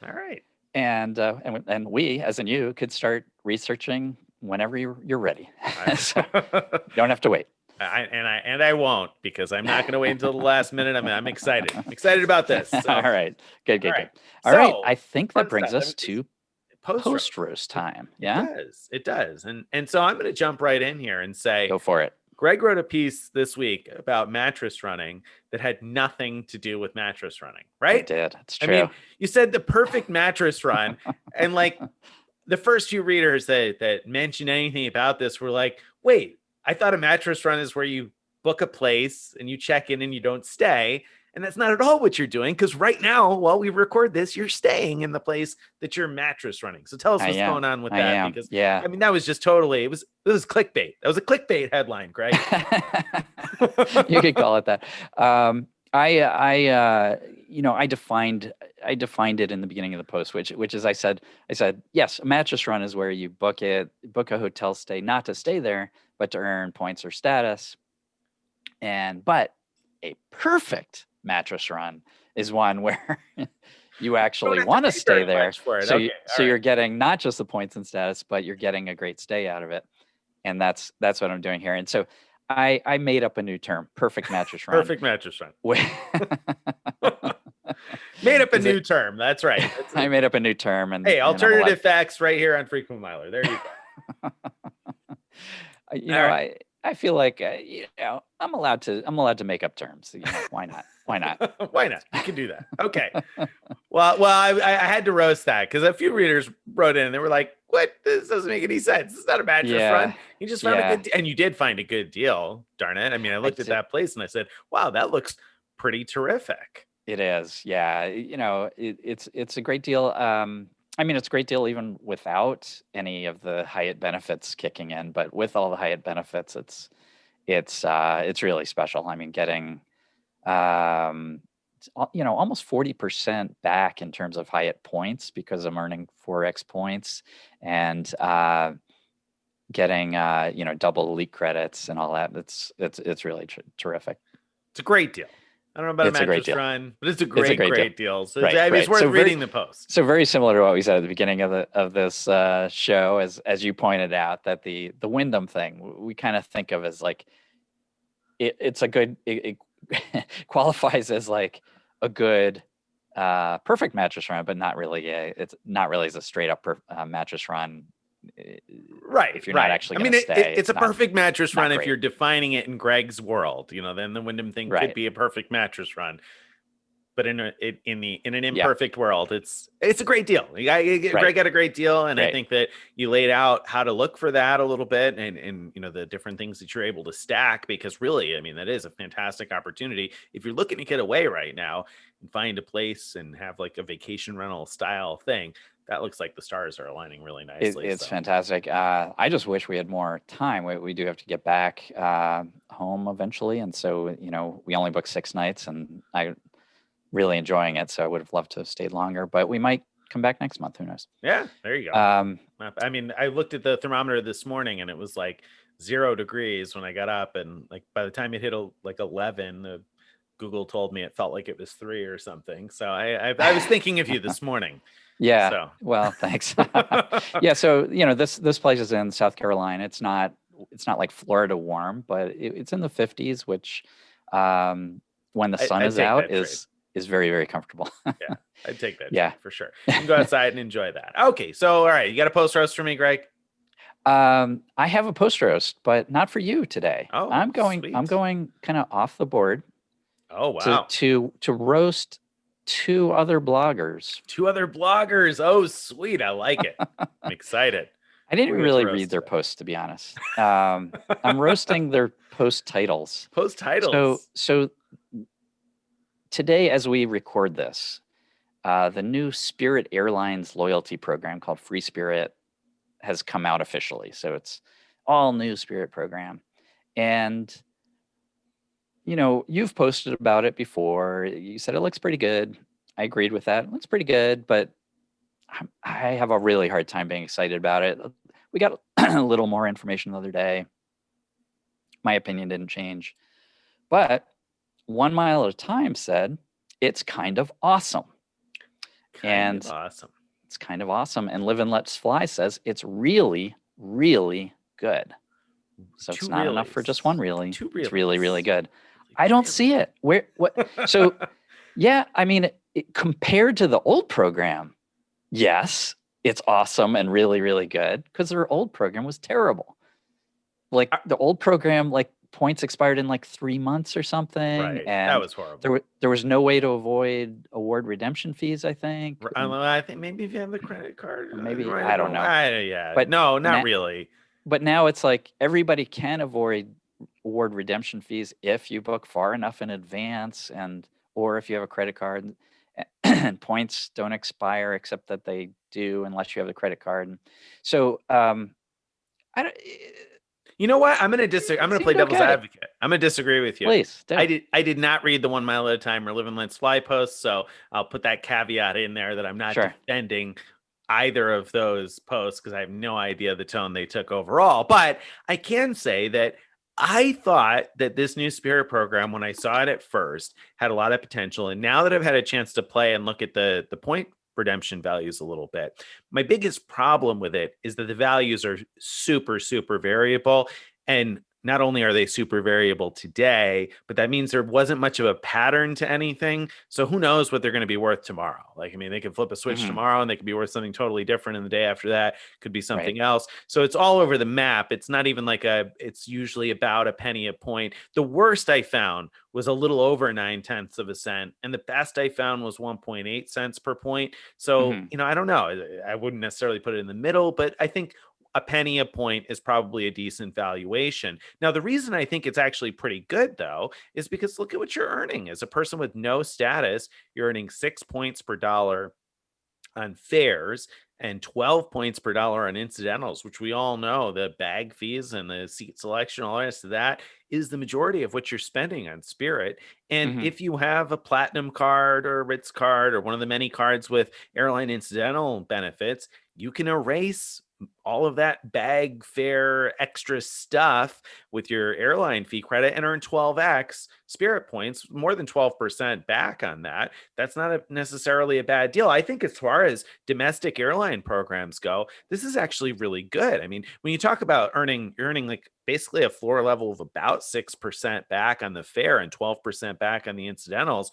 All right. And we, as in you, could start researching whenever you're ready. So you don't have to wait. I won't, because I'm not going to wait until the last minute. I'm excited. I'm excited about this. So. All right. Good. All right. All right. So I think fun that brings stuff. us to Post post-roast time. It Yeah? does. It does. And so I'm going to jump right in here and say, Go for it. Greg wrote a piece this week about mattress running that had nothing to do with mattress running, right? I did. It's true. I mean, you said the perfect mattress run, and like the first few readers that mentioned anything about this were like, wait, I thought a mattress run is where you book a place and you check in and you don't stay. And that's not at all what you're doing, because right now, while we record this, you're staying in the place that you're mattress running. So tell us what's going on with that. Because yeah, I mean, that was just totally, this was clickbait. That was a clickbait headline, Greg. You could call it that. I defined it in the beginning of the post, which is I said, yes, a mattress run is where you book a hotel stay, not to stay there, but to earn points or status. But a perfect mattress run is one where you actually want to stay there. So you're getting not just the points and status, but you're getting a great stay out of it. And that's what I'm doing here. And so I made up a new term, perfect mattress run. Perfect mattress run. Made up a new term. That's right. I made up a new term. And hey, alternative facts right here on Frequent Miler. There you go. I feel like I'm allowed to make up terms. Why not? Why not? You can do that. Okay. Well, I had to roast that, because a few readers wrote in and they were like, "What? This doesn't make any sense. It's not a mattress run. You just found a good and you did find a good deal. Darn it! I mean, I looked at that place and I said, "Wow, that looks pretty terrific." It is. Yeah. It's a great deal. I mean, it's a great deal even without any of the Hyatt benefits kicking in, but with all the Hyatt benefits, it's really special. I mean, getting almost 40% back in terms of Hyatt points, because I'm earning 4x points, and getting double elite credits and all that. It's really terrific. It's a great deal. I don't know about a mattress run, but it's a great deal. So it's worth reading the post. So very similar to what we said at the beginning of this show, as you pointed out, that the Wyndham thing we kind of think of as like it's a good it qualifies as like a good perfect mattress run, but not really it's not really as a straight up mattress run. Right. If you're not actually going to stay. It's a perfect mattress run if you're defining it in Greg's world. Then the Wyndham thing could be a perfect mattress run. But in an imperfect world, it's a great deal. Greg got a great deal, and I think that you laid out how to look for that a little bit, and the different things that you're able to stack, because really, I mean, that is a fantastic opportunity if you're looking to get away right now and find a place and have like a vacation rental style thing. That looks like the stars are aligning really nicely. It's fantastic. I just wish we had more time. We do have to get back home eventually, and so we only booked 6 nights, and I really enjoying it. So I would have loved to have stayed longer, but we might come back next month. Who knows? Yeah, there you go. I mean, I looked at the thermometer this morning and it was like 0 degrees when I got up, and like by the time it hit like 11, Google told me it felt like it was 3 or something. So I was thinking of you this morning. Yeah. So. Well, thanks. Yeah. So this place is in South Carolina. It's not like Florida warm, but it's in the 50s, which when the sun is out is very, very comfortable. Yeah, I'd take that for sure. You can go outside and enjoy that. Okay, so all right, you got a post roast for me, Greg? I have a post roast, but not for you today. Oh, I'm going kind of off the board. Oh wow! To roast 2 other bloggers. 2 other bloggers. Oh, sweet! I like it. I'm excited. I didn't really read their posts, to be honest. I'm roasting their post titles. Post titles. So today, as we record this, the new Spirit Airlines loyalty program called Free Spirit has come out officially. So it's all new Spirit program. And you've posted about it before. You said it looks pretty good. I agreed with that. It looks pretty good, but I have a really hard time being excited about it. We got a little more information the other day. My opinion didn't change. But 1 Mile at a Time said it's kind of awesome. Kind of awesome. It's kind of awesome. And Live and Let's Fly says it's really, really good. So it's not enough for just one really. It's really, really good. I don't see it. So yeah, I mean, compared to the old program, yes, it's awesome and really, really good, because their old program was terrible. Like the old program, like points expired in like 3 months or something. Right. And that was horrible. There was no way to avoid award redemption fees, I think. I think maybe if you have the credit card, maybe, I don't know. Yeah, but no, not really. But now it's like everybody can avoid award redemption fees if you book far enough in advance, or if you have a credit card, and points don't expire, except that they do unless you have the credit card. So I don't. You know what? I'm going to I'm going to play devil's advocate. I'm going to disagree with you. Please. I did not read the 1 Mile at a Time or Live and Let's Fly posts, so I'll put that caveat in there that I'm not defending either of those posts, because I have no idea the tone they took overall. But I can say that I thought that this new Spirit program, when I saw it at first, had a lot of potential. And now that I've had a chance to play and look at the point redemption values a little bit, my biggest problem with it is that the values are super, super variable. And not only are they super variable today, but that means there wasn't much of a pattern to anything. So who knows what they're going to be worth tomorrow? Like, I mean, they could flip a switch tomorrow and they could be worth something totally different. And the day after that could be something else. So it's all over the map. It's not even like it's usually about a penny a point. The worst I found was a little over 9/10 of a cent. And the best I found was 1.8 cents per point. So, I don't know. I wouldn't necessarily put it in the middle, but I think a penny a point is probably a decent valuation. Now, the reason I think it's actually pretty good, though, is because look at what you're earning. As a person with no status, you're earning 6 points per dollar on fares and 12 points per dollar on incidentals, which we all know the bag fees and the seat selection, all the rest of that is the majority of what you're spending on Spirit. And if you have a platinum card or a Ritz card or one of the many cards with airline incidental benefits, you can erase all of that bag fare extra stuff with your airline fee credit and earn 12x Spirit points, more than 12% back on that. That's not necessarily a bad deal. I think as far as domestic airline programs go, this is actually really good. I mean, when you talk about you're earning like basically a floor level of about 6% back on the fare and 12% back on the incidentals,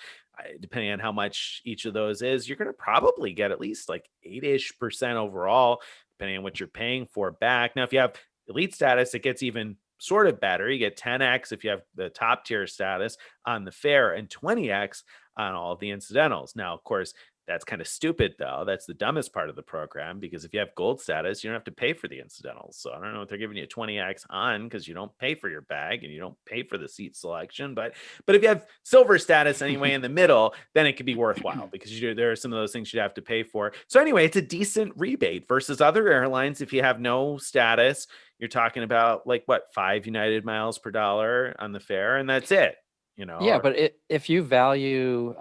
depending on how much each of those is, you're going to probably get at least like 8-ish% overall, depending on what you're paying for back. Now, if you have elite status, it gets even sort of better. You get 10x if you have the top tier status on the fare and 20x on all of the incidentals. Now, of course, that's kind of stupid, though. That's the dumbest part of the program, because if you have gold status, you don't have to pay for the incidentals. So I don't know if they're giving you 20x on, because you don't pay for your bag and you don't pay for the seat selection. But if you have silver status anyway in the middle, then it could be worthwhile, because there are some of those things you'd have to pay for. So anyway, it's a decent rebate versus other airlines. If you have no status, you're talking about like 5 United miles per dollar on the fare, and that's it. Yeah, but if you value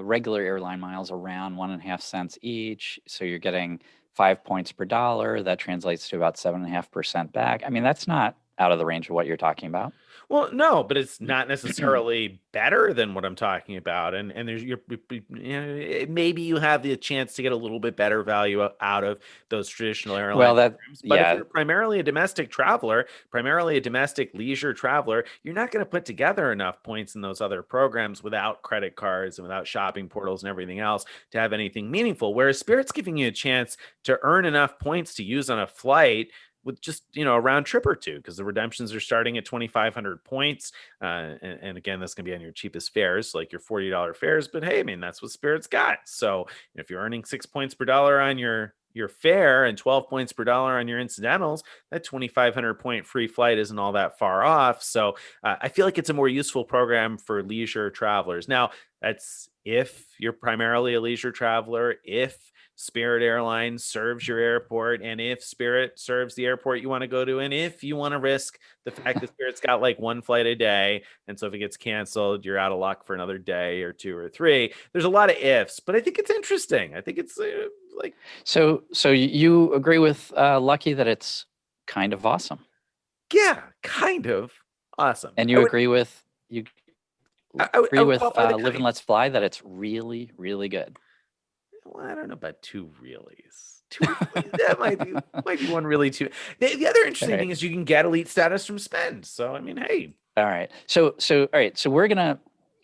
regular airline miles around 1.5 cents each, so you're getting 5 points per dollar, that translates to about 7.5% back. I mean, that's not out of the range of what you're talking about. Well, no, but it's not necessarily better than what I'm talking about. And there's maybe you have the chance to get a little bit better value out of those traditional airline programs. But if you're primarily a domestic traveler, primarily a domestic leisure traveler, you're not going to put together enough points in those other programs without credit cards and without shopping portals and everything else to have anything meaningful. Whereas Spirit's giving you a chance to earn enough points to use on a flight with just a round trip or two, because the redemptions are starting at 2,500 points, and again, that's going to be on your cheapest fares, like your $40 fares. But hey, I mean, that's what Spirit's got. So if you're earning 6 points per dollar on your fare and 12 points per dollar on your incidentals, that 2,500 point free flight isn't all that far off. So I feel like it's a more useful program for leisure travelers. Now, That's if you're primarily a leisure traveler, if Spirit Airlines serves your airport, and if Spirit serves the airport you want to go to, and if you want to risk the fact that Spirit's got like one flight a day, and so if it gets canceled, you're out of luck for another day or two or three. There's a lot of ifs, but I think it's interesting. I think it's like So you agree with Lucky that it's kind of awesome, yeah, kind of awesome. and I you would agree with you I agree would with qualify the Live and kind. Let's Fly that it's really, really good. Well, I don't know about two reallys. Two reallys. That might be one really too. The other All interesting right. thing is you can get elite status from spend. So I mean, hey, All right. So all right. So we're gonna.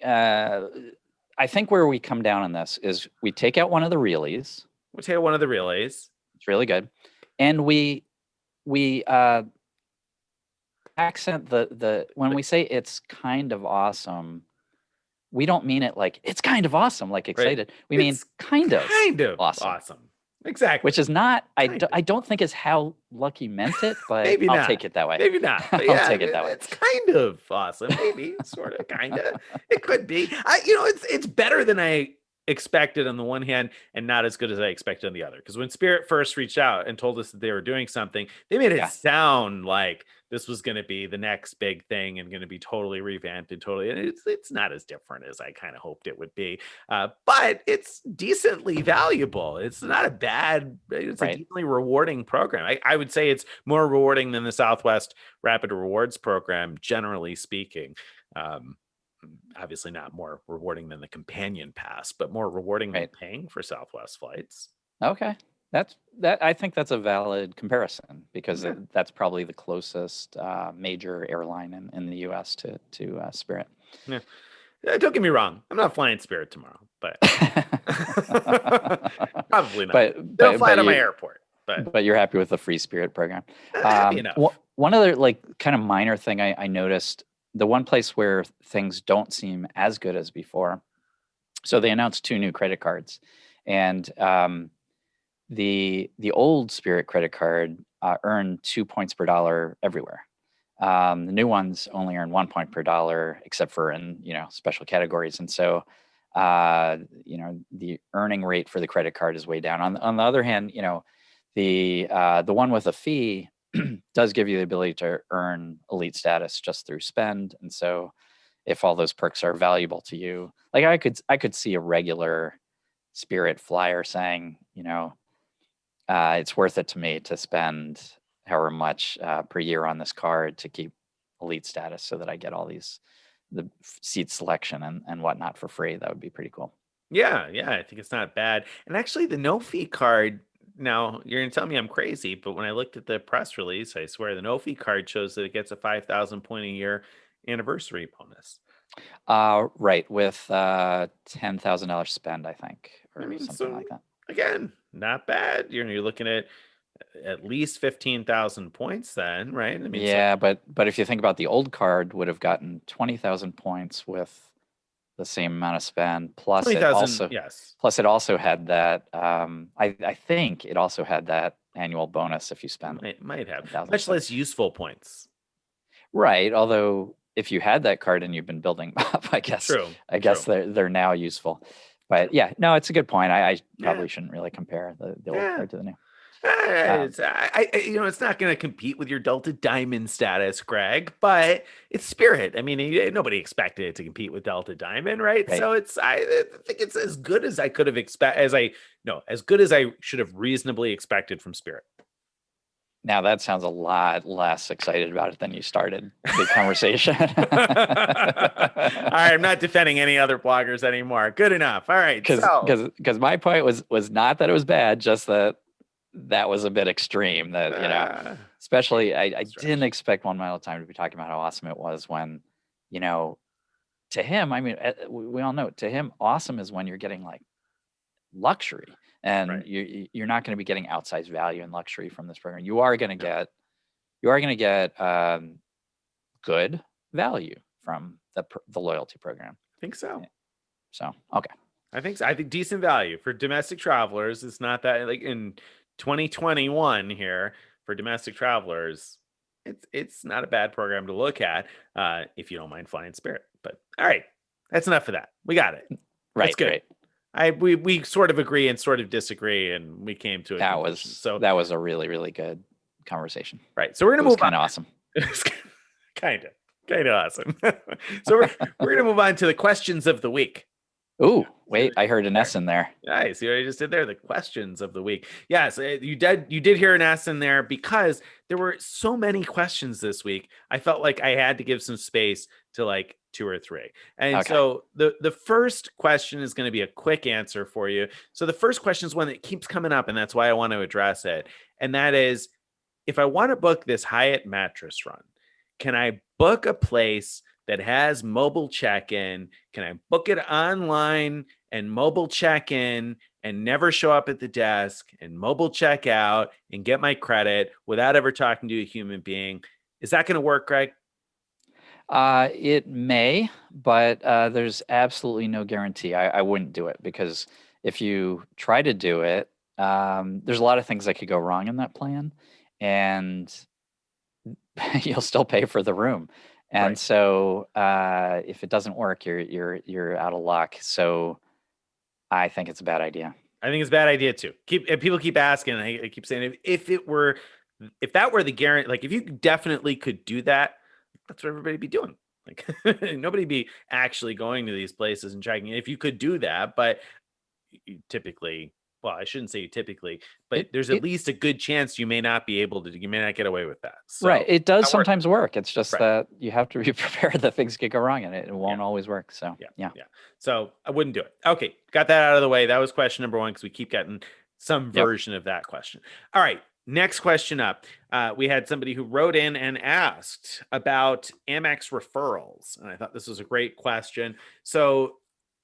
I think where we come down on this is we take out one of the reallys. we'll take one of the relays. It's really good, and we accent the when we say it's kind of awesome, we don't mean it like it's kind of awesome, like Right? excited. We mean It's kind of kind of awesome, awesome. Exactly. which is not. Kind of. I don't think is how Lucky meant it, but Maybe I'll not. take it that way. Maybe not. But I'll yeah, take it that way. it's kind of awesome. Maybe, sort of, kind of. It could be. It's better than I expected on the one hand, and not as good as I expected on the other. Because when Spirit first reached out and told us that they were doing something, they made it Yeah. sound like this was going to be the next big thing and going to be totally revamped and totally. And it's not as different as I kind of hoped it would be. But it's decently valuable. It's not a bad. It's a Right. decently rewarding program. I would say it's more rewarding than the Southwest Rapid Rewards program, generally speaking. Obviously not more rewarding than the companion pass, but more rewarding than Right. paying for Southwest flights. Okay. That. I think that's a valid comparison because Yeah. that's probably the closest major airline in the U.S. to Spirit. Yeah. Don't get me wrong. I'm not flying Spirit tomorrow, but probably not. They'll fly to my airport, but you're happy with the free Spirit program. Happy enough. One other like kind of minor thing I noticed, the one place where things don't seem as good as before. So they announced 2 new credit cards, and the old Spirit credit card earned 2 points per dollar everywhere. The new ones only earn 1 point per dollar, except for in special categories. And so, the earning rate for the credit card is way down. On the other hand, the one with a fee does give you the ability to earn elite status just through spend. And so, if all those perks are valuable to you, like I could see a regular Spirit flyer saying, it's worth it to me to spend however much per year on this card to keep elite status so that I get all the seat selection and whatnot for free. That would be pretty cool. Yeah, I think it's not bad. And actually, the no fee card. Now you're gonna tell me I'm crazy, but when I looked at the press release, I swear the no fee card shows that it gets a 5,000 point a year anniversary bonus. Right, with $10,000 spend, I think, I or mean, something so like that. again, not bad. You're looking at least 15,000 points then, right? I mean, so Yeah, but if you think about the old card, would have gotten 20,000 points with the same amount of spend. Plus, it 20,000, yes. also had that. I think it also had that annual bonus if you spend. Might have 10,000 much spend. less useful points. Right. Although if you had that card and you've been building up, I guess True. they're now useful. But yeah, no, it's a good point. I probably shouldn't really compare the old card to the new. It's it's not going to compete with your Delta Diamond status, Greg, but it's Spirit. I mean, nobody expected it to compete with Delta Diamond, right? Right. So I think it's as good as I could have as good as I should have reasonably expected from Spirit. Now that sounds a lot less excited about it than you started the conversation. All right, I'm not defending any other bloggers anymore. Good enough. All right, because my point was not that it was bad, just that was a bit extreme. That especially I didn't expect 1 Mile at a Time to be talking about how awesome it was when, to him, I mean, we all know, to him, awesome is when you're getting like luxury. And Right. you're not going to be getting outsized value and luxury from this program. You are going to get good value from the loyalty program. I think so. So okay, I think so. I think decent value for domestic travelers. It's not that like in 2021 here for domestic travelers. It's not a bad program to look at if you don't mind flying Spirit. But all right, that's enough for that. We got it. That's Right, good. right. We sort of agree and sort of disagree, and we came to a conclusion. So That was a really, really good conversation. right. So we're It gonna was move on. kind of awesome. kind of, kind of awesome. So we're gonna move on to the questions of the week. Ooh, See what wait, I heard an S in there. Nice. See what I just did there? The questions of the week. Yes, you did hear an S in there because there were so many questions this week. I felt like I had to give some space to like two or three. And Okay. so the first question is going to be a quick answer for you. So the first question is one that keeps coming up, and that's why I want to address it. And that is, if I want to book this Hyatt mattress run, can I book a place that has mobile check-in? Can I book it online and mobile check-in and never show up at the desk and mobile check out and get my credit without ever talking to a human being? Is that going to work, Greg? It may, but there's absolutely no guarantee. I wouldn't do it because if you try to do it, there's a lot of things that could go wrong in that plan, and you'll still pay for the room. And Right. so if it doesn't work, you're out of luck. So I think it's a bad idea. I think it's a bad idea too. People keep asking, and I keep saying if that were the guarantee, like if you definitely could do that, that's what everybody be doing. Like nobody be actually going to these places and checking if you could do that, but you typically, well, I shouldn't say typically, but It there's at it least a good chance you may not be able to, you may not get away with that. right. So It does that works. sometimes work. It's just Right. that you have to be prepared that things could go wrong and it Yeah. won't always work. So Yeah. yeah. Yeah. So I wouldn't do it. Okay. Got that out of the way. That was question number one because we keep getting some Yep. version of that question. All right. Next question up. We had somebody who wrote in and asked about Amex referrals. And I thought this was a great question. So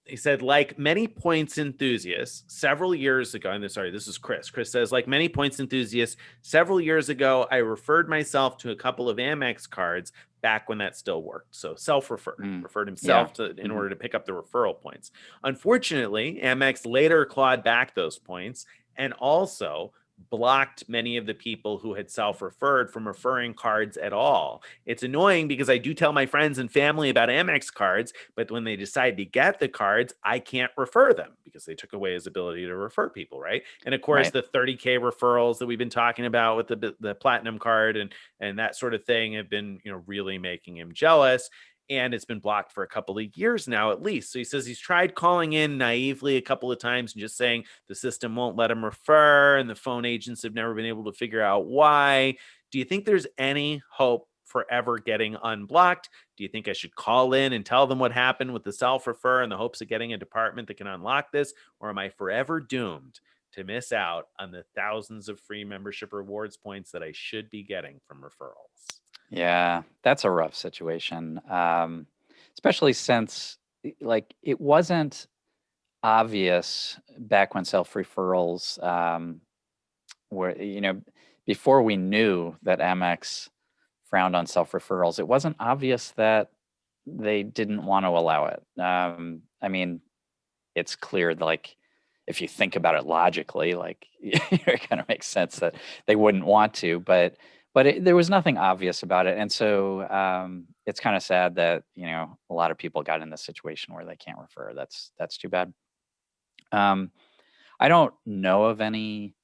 he said, like many points enthusiasts several years ago, and sorry, this is Chris. Chris says, like many points enthusiasts several years ago, I referred myself to a couple of Amex cards back when that still worked. So self-referred, referred Yeah. himself in order to pick up the referral points. Unfortunately, Amex later clawed back those points and also blocked many of the people who had self-referred from referring cards at all. It's annoying because I do tell my friends and family about Amex cards, but when they decide to get the cards, I can't refer them because they took away his ability to refer people, right? And of course, Right. the 30K referrals that we've been talking about with the platinum card and that sort of thing have been, really making him jealous. And it's been blocked for a couple of years now, at least. So he says he's tried calling in naively a couple of times and just saying the system won't let him refer, and the phone agents have never been able to figure out why. Do you think there's any hope for ever getting unblocked? Do you think I should call in and tell them what happened with the self-refer in the hopes of getting a department that can unlock this? Or am I forever doomed to miss out on the thousands of free membership rewards points that I should be getting from referrals? Yeah, that's a rough situation. Especially since like it wasn't obvious back when self-referrals were, before we knew that Amex frowned on self-referrals, it wasn't obvious that they didn't want to allow it. I mean, it's clear, like, if you think about it logically, like, it kind of makes sense that they wouldn't want to, but there was nothing obvious about it. And so it's kind of sad that, a lot of people got in this situation where they can't refer. That's too bad. I don't know of any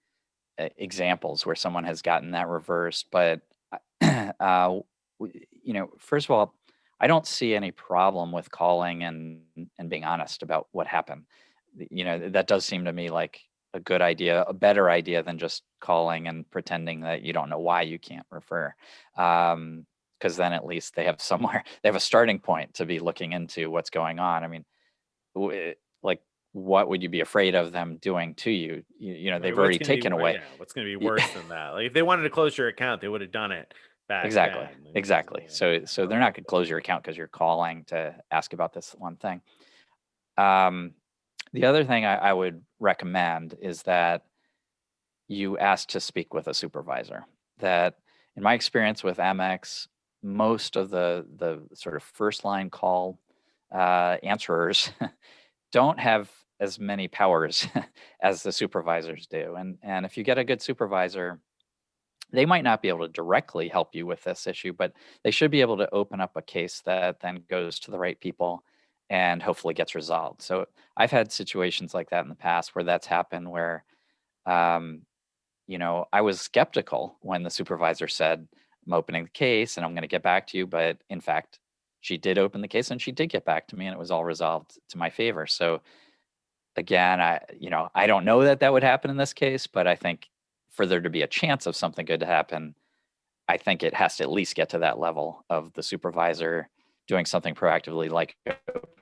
examples where someone has gotten that reversed, but first of all, I don't see any problem with calling and being honest about what happened. That does seem to me like a good idea, a better idea than just calling and pretending that you don't know why you can't refer. Because then at least they have they have a starting point to be looking into what's going on. I mean, like, what would you be afraid of them doing to you? Right, They've what's already going to be taken away. yeah, what's going to be worse than that? Like if they wanted to close your account, they would have done it back Exactly. then. Exactly. So they're not going to close your account because you're calling to ask about this one thing. The other thing I would recommend is that you ask to speak with a supervisor. That, in my experience with Amex, most of the sort of first line call answerers don't have as many powers as the supervisors do. And if you get a good supervisor, they might not be able to directly help you with this issue, but they should be able to open up a case that then goes to the right people and hopefully gets resolved. So I've had situations like that in the past where that's happened, where um, I was skeptical when the supervisor said, I'm opening the case and I'm going to get back to you. But in fact, she did open the case and she did get back to me, and it was all resolved to my favor. So again, I don't know that that would happen in this case, but I think for there to be a chance of something good to happen, I think it has to at least get to that level of the supervisor doing something proactively, like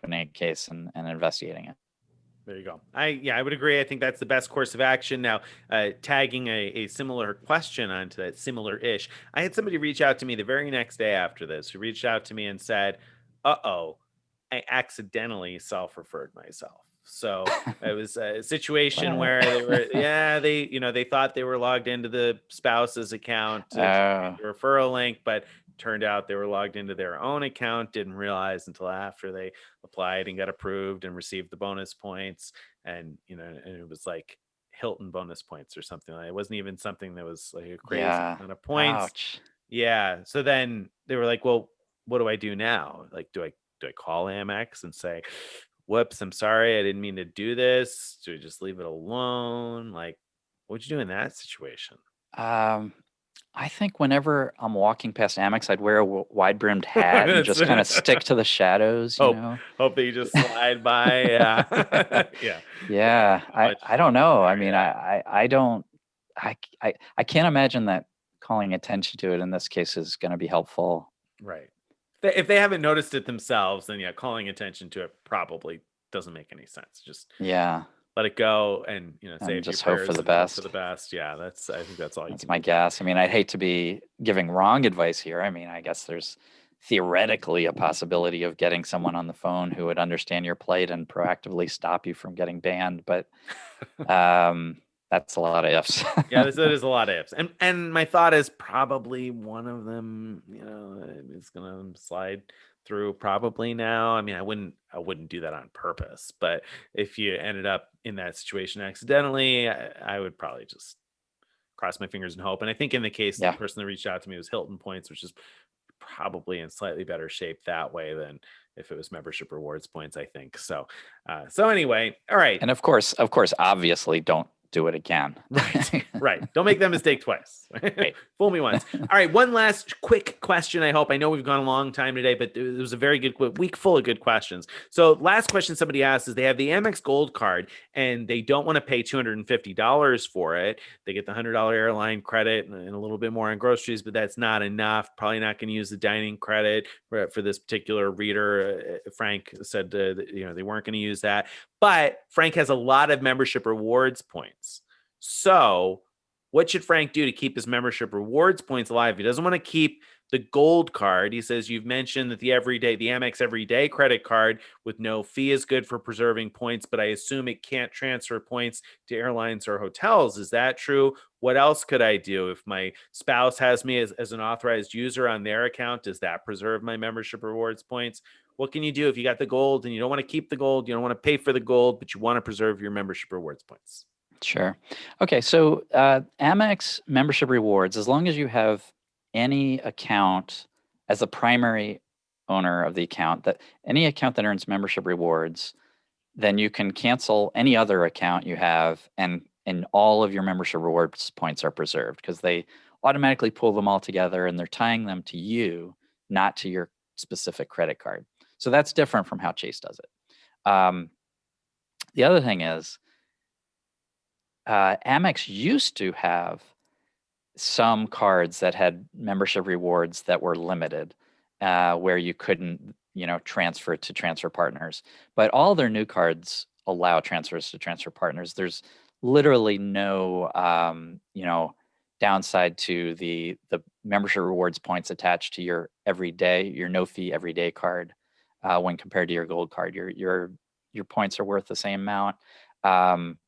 opening a case and investigating it. There you go. I would agree. I think that's the best course of action. Now, tagging a similar question onto that, similar-ish. I had somebody reach out to me the very next day after this, who reached out to me and said, "Uh-oh, I accidentally self-referred myself." So it was a situation where they were, they thought they were logged into the spouse's account to the referral link, but turned out they were logged into their own account, didn't realize until after they applied and got approved and received the bonus points. And and it was like Hilton bonus points or something. Like, it wasn't even something that was like a crazy amount of points. Ouch. Yeah. So then they were like, well, what do I do now? Like, do I call Amex and say, whoops, I'm sorry, I didn't mean to do this? Do I just leave it alone? Like, what'd you do in that situation? I think whenever I'm walking past Amex, I'd wear a wide-brimmed hat and just kind of stick to the shadows, Hope that you just slide by. Yeah. Yeah. Yeah, Much I don't know. I mean, yeah. I don't I can't imagine that calling attention to it in this case is going to be helpful. Right. If they haven't noticed it themselves, then yeah, calling attention to it probably doesn't make any sense. Just Yeah, let it go and say a and few just hope for prayers the and hope for best. the best. Yeah, I think that's all you That's can my do there. guess. I mean, I'd hate to be giving wrong advice here. I mean, I guess there's theoretically a possibility of getting someone on the phone who would understand your plight and proactively stop you from getting banned, but that's a lot of ifs. Yeah, that is a lot of ifs. And my thought is probably one of them, is gonna slide through probably now. I mean, I wouldn't do that on purpose, but if you ended up in that situation accidentally, I would probably just cross my fingers and hope. And I think in the case, the Yeah. person that reached out to me was Hilton Points, which is probably in slightly better shape that way than if it was membership rewards points, I think. So anyway, all right. And of course, obviously don't do it again. Right. Don't make that mistake twice. Right. Fool me once. All right. One last quick question. I hope. I know we've gone a long time today, but it was a very good week full of good questions. So, last question somebody asked is they have the Amex Gold card and they don't want to pay $250 for it. They get the $100 airline credit and a little bit more on groceries, but that's not enough. Probably not going to use the dining credit for this particular reader. Frank said they weren't going to use that. But Frank has a lot of membership rewards points. So what should Frank do to keep his membership rewards points alive? He doesn't want to keep the gold card. He says, you've mentioned that the Amex Everyday credit card with no fee is good for preserving points, but I assume it can't transfer points to airlines or hotels. Is that true? What else could I do? If my spouse has me as an authorized user on their account, does that preserve my membership rewards points? What can you do if you got the gold and you don't want to keep the gold, you don't want to pay for the gold, but you want to preserve your membership rewards points? Sure. Okay, so Amex membership rewards, as long as you have any account as the primary owner of the account, that any account that earns membership rewards, then you can cancel any other account you have, and all of your membership rewards points are preserved because they automatically pull them all together and they're tying them to you, not to your specific credit card. So that's different from how Chase does it. The other thing is, Amex used to have some cards that had membership rewards that were limited, where you couldn't, transfer to transfer partners. But all their new cards allow transfers to transfer partners. There's literally no, downside to the membership rewards points attached to your no fee everyday card, when compared to your gold card. Your points are worth the same amount. Um,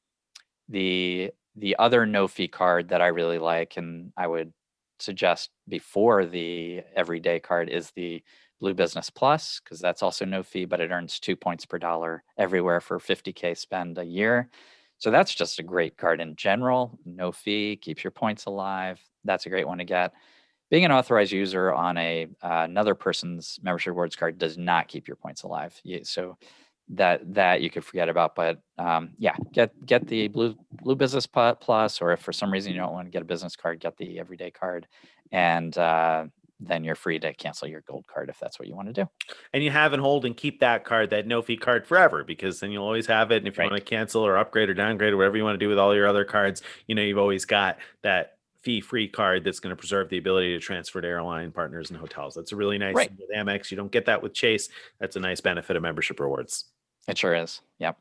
the other no fee card that I really like, and I would suggest before the everyday card, is the Blue Business Plus, because that's also no fee, but it earns 2 points per dollar everywhere for 50K spend a year. So that's just a great card in general. No fee, keeps your points alive. That's a great one to get. being an authorized user on another person's membership rewards card does not keep your points alive. So that you could forget about. But yeah, get the blue business plus, or if for some reason you don't want to get a business card, get the everyday card, and then you're free to cancel your gold card if that's what you want to do. And you have and hold and keep that card, that no fee card, forever, because then you'll always have it. And if you want to cancel or upgrade or downgrade or whatever you want to do with all your other cards, you've always got that fee-free card that's going to preserve the ability to transfer to airline partners and hotels. That's a really nice thing with Amex. You don't get that with Chase. That's a nice benefit of membership rewards. It sure is. Yep.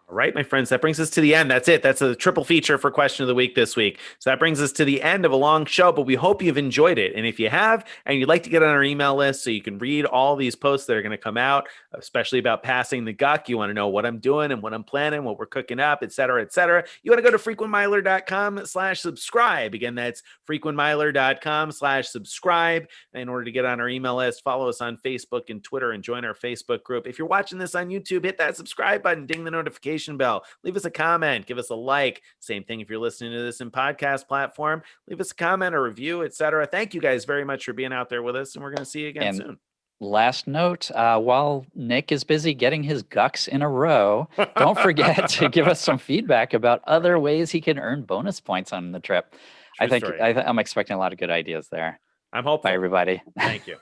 All right, my friends, that brings us to the end. That's it. That's a triple feature for Question of the Week this week. So that brings us to the end of a long show, but we hope you've enjoyed it. And if you have, and you'd like to get on our email list so you can read all these posts that are going to come out, especially about passing the guck, you want to know what I'm doing and what I'm planning, what we're cooking up, et cetera, you want to go to frequentmiler.com/subscribe. Again, that's frequentmiler.com/subscribe. In order to get on our email list, follow us on Facebook and Twitter and join our Facebook group. If you're watching this on YouTube, hit that subscribe button, ding the notification bell, leave us a comment, give us a like. Same thing if you're listening to this in podcast platform, leave us a comment or review, etc. Thank you guys very much for being out there with us, and we're going to see you again soon. Last note, while Nick is busy getting his gucks in a row, don't forget to give us some feedback about other ways he can earn bonus points on the trip. I'm expecting a lot of good ideas there. I'm hopeful. Bye, everybody. Thank you.